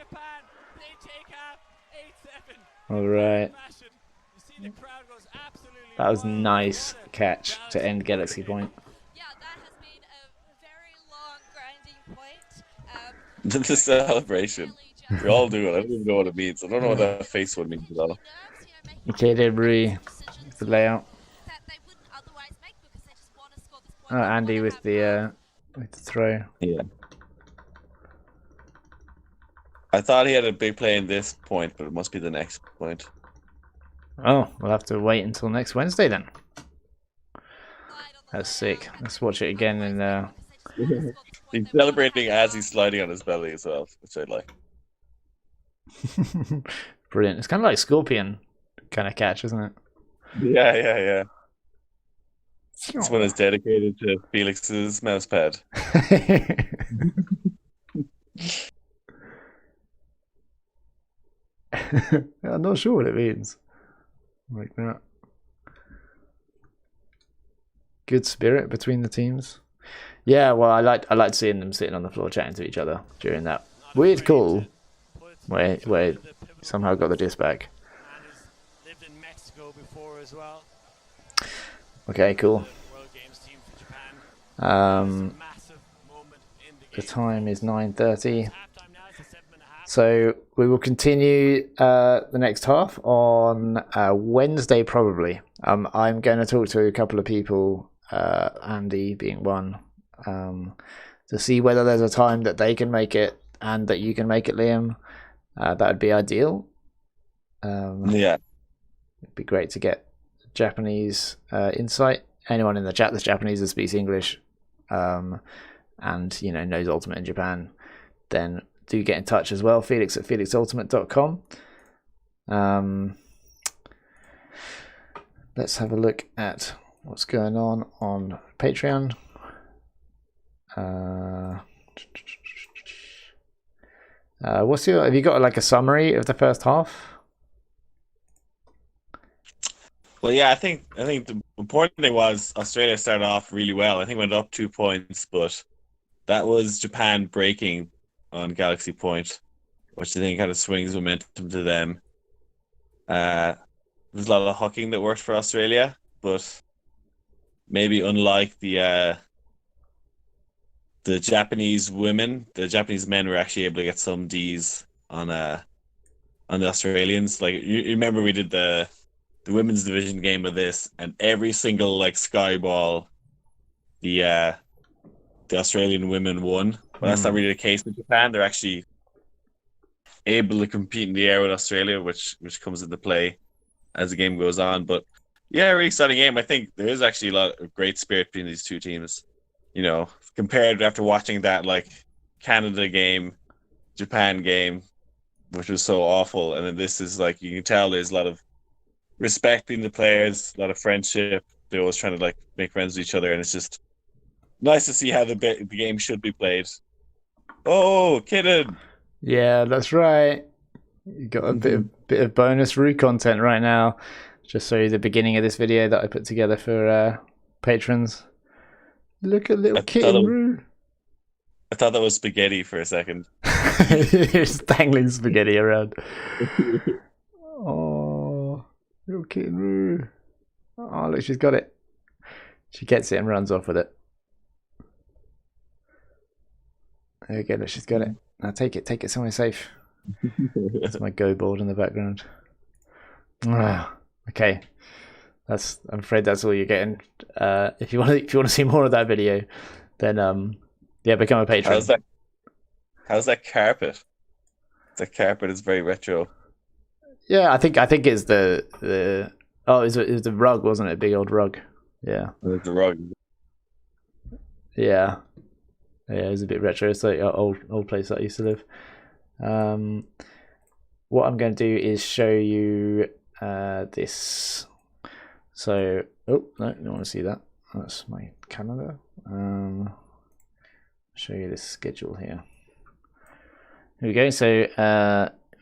Alright. That was a nice catch to end Galaxy Point. Yeah, that has been a very long grinding point. The celebration. We all do it. I don't even know what it means. I don't know what that face one means at all. Okay, debris. The layout. Oh, Andy with the throw. Yeah. I thought he had a big play in this point, but it must be the next point. Oh, we'll have to wait until next Wednesday then. That's sick. Let's watch it again in He's celebrating as he's sliding on his belly as well, which I like. Brilliant. It's kind of like Scorpion kind of catch, isn't it? Yeah. This one is dedicated to Felix's mousepad. I'm not sure what it means. Like that. Good spirit between the teams. Yeah, well, I like seeing them sitting on the floor chatting to each other during that weird call where somehow got the disc back. Okay, cool. Massive moment in the The game. time is 9:30. Halftime now, it's a 7.5. So we will continue the next half on Wednesday probably. I'm going to talk to a couple of people, Andy being one, to see whether there's a time that they can make it and that you can make it, Liam. That would be ideal. Yeah. It'd be great to get Japanese insight. Anyone in the chat that's Japanese that speaks English and knows Ultimate in Japan, then do get in touch as well. Felix at felixultimate.com. Let's have a look at what's going on Patreon. Have you got like a summary of the first half? Well, yeah, I think the important thing was Australia started off really well. I think went up 2 points, but that was Japan breaking on Galaxy Point, which I think kind of swings momentum to them. There's a lot of hucking that worked for Australia, but maybe unlike the Japanese women, the Japanese men were actually able to get some Ds on the Australians. Like you remember we did the women's division game of this, and every single like sky ball, the Australian women won. But that's not really the case in Japan. They're actually able to compete in the air with Australia, which comes into play as the game goes on. But yeah, really exciting game. I think there is actually a lot of great spirit between these two teams. Compared after watching that like Canada game, Japan game, which was so awful, and then this is like you can tell there's a lot of respecting the players, a lot of friendship. They're always trying to like make friends with each other, and it's just nice to see how the game should be played. Oh, Kidden! Yeah, that's right. You got a bit of bonus Roo content right now. Just show you the beginning of this video that I put together for patrons. Look at little kitten Roo. I thought that was spaghetti for a second. Just dangling spaghetti around. Oh, little kitten Roo. Oh, look, she's got it. She gets it and runs off with it. There you go, look, she's got it. Now take it somewhere safe. That's my go board in the background. Okay. I'm afraid that's all you're getting. If you want to see more of that video, then become a patron. How's that carpet? The carpet is very retro. Yeah, I think it's it was the rug, wasn't it? A big old rug. Yeah. It's the rug. Yeah. Yeah, it was a bit retro. It's like an old place that I used to live. What I'm going to do is show you this. So, no, you don't want to see that. That's my calendar. Show you this schedule here. Here we go. So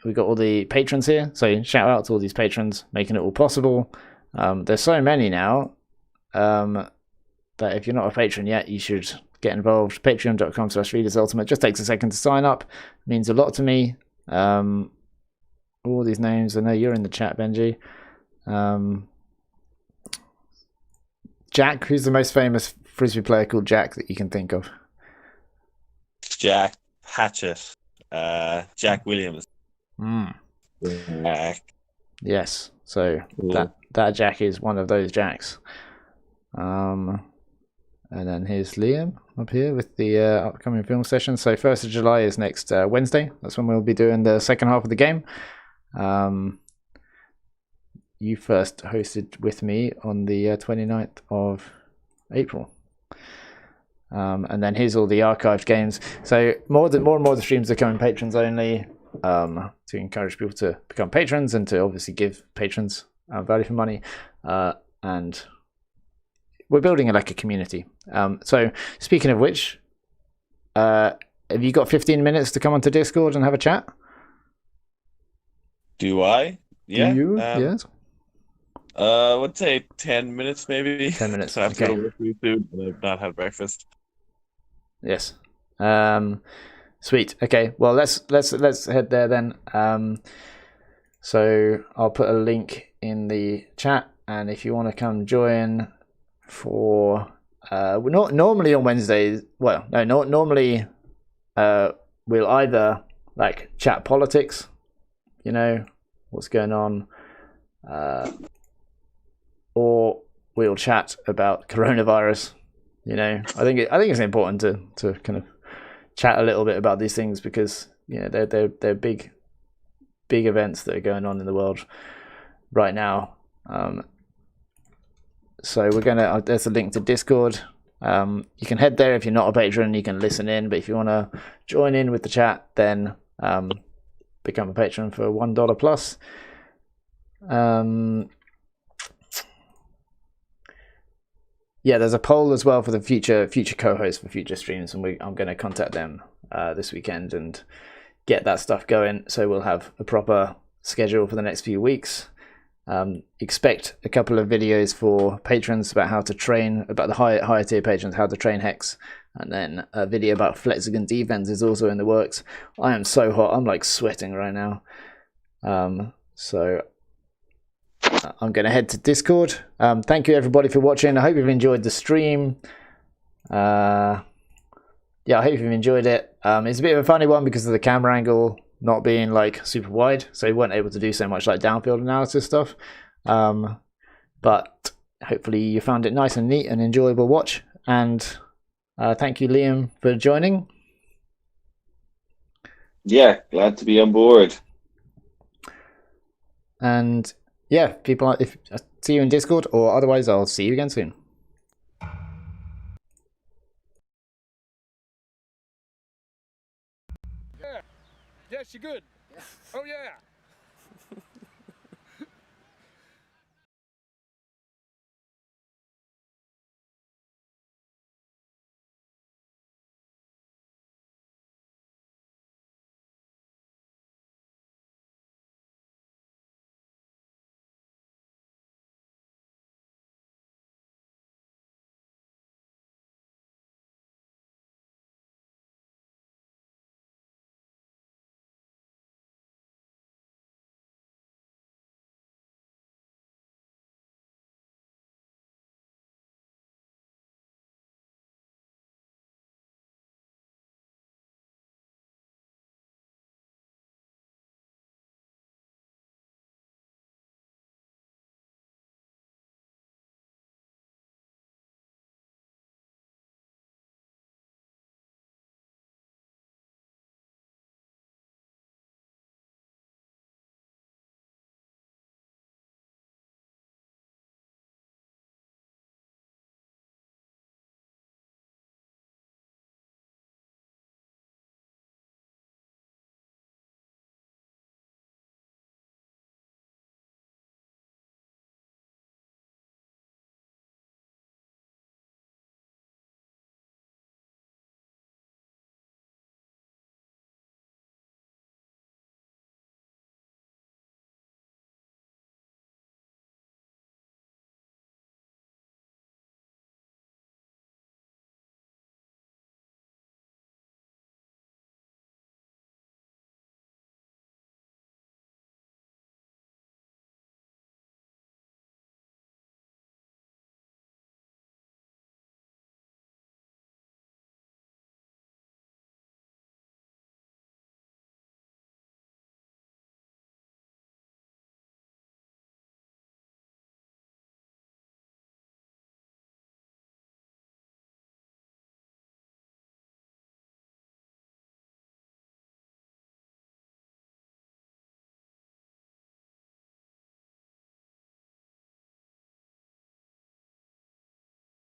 we've got all the patrons here. So shout out to all these patrons making it all possible. There's so many now that if you're not a patron yet, you should get involved. Patreon.com/ReadersUltimate. Just takes a second to sign up. It means a lot to me. All these names. I know you're in the chat, Benji. Jack, who's the most famous Frisbee player called Jack that you can think of? Jack Hatchett. Jack Williams. Jack. Yes. So that Jack is one of those Jacks. And then here's Liam up here with the upcoming film session. So 1st of July is next Wednesday. That's when we'll be doing the second half of the game. You first hosted with me on the 29th of April. And then here's all the archived games. So more and more of the streams are coming patrons only, to encourage people to become patrons and to obviously give patrons value for money. And we're building like a community. So speaking of which, have you got 15 minutes to come onto Discord and have a chat? Do I? Yeah. Do you? Yes. I would say 10 minutes maybe. 10 minutes. So I have to go to work really soon and I've not had breakfast. Yes. Sweet. Okay. Well, let's head there then. So I'll put a link in the chat, and if you want to come join for we're not normally on Wednesdays. Well, no, not normally. We'll either like chat politics, you know, what's going on, or we'll chat about coronavirus. You know, I think it's important to kind of chat a little bit about these things because you know they're big events that are going on in the world right now. So we're gonna. There's a link to Discord. You can head there if you're not a patron. You can listen in, but if you want to join in with the chat, then become a patron for $1 plus. Yeah, there's a poll as well for the future co-hosts for future streams, and I'm going to contact them this weekend and get that stuff going. So we'll have a proper schedule for the next few weeks. Expect a couple of videos for patrons about how to train, about the higher tier patrons, how to train Hex, and then a video about Flexagon defense is also in the works. I am so hot, I'm like sweating right now. So I'm going to head to Discord. Thank you everybody for watching. I hope you've enjoyed the stream. Yeah, I hope you've enjoyed it. It's a bit of a funny one because of the camera angle not being like super wide, so we weren't able to do so much like downfield analysis stuff. But hopefully you found it nice and neat and enjoyable watch. And thank you, Liam, for joining. Yeah, glad to be on board. And yeah, people, if see you in Discord, or otherwise I'll see you again soon. Yeah, she good. Oh yeah.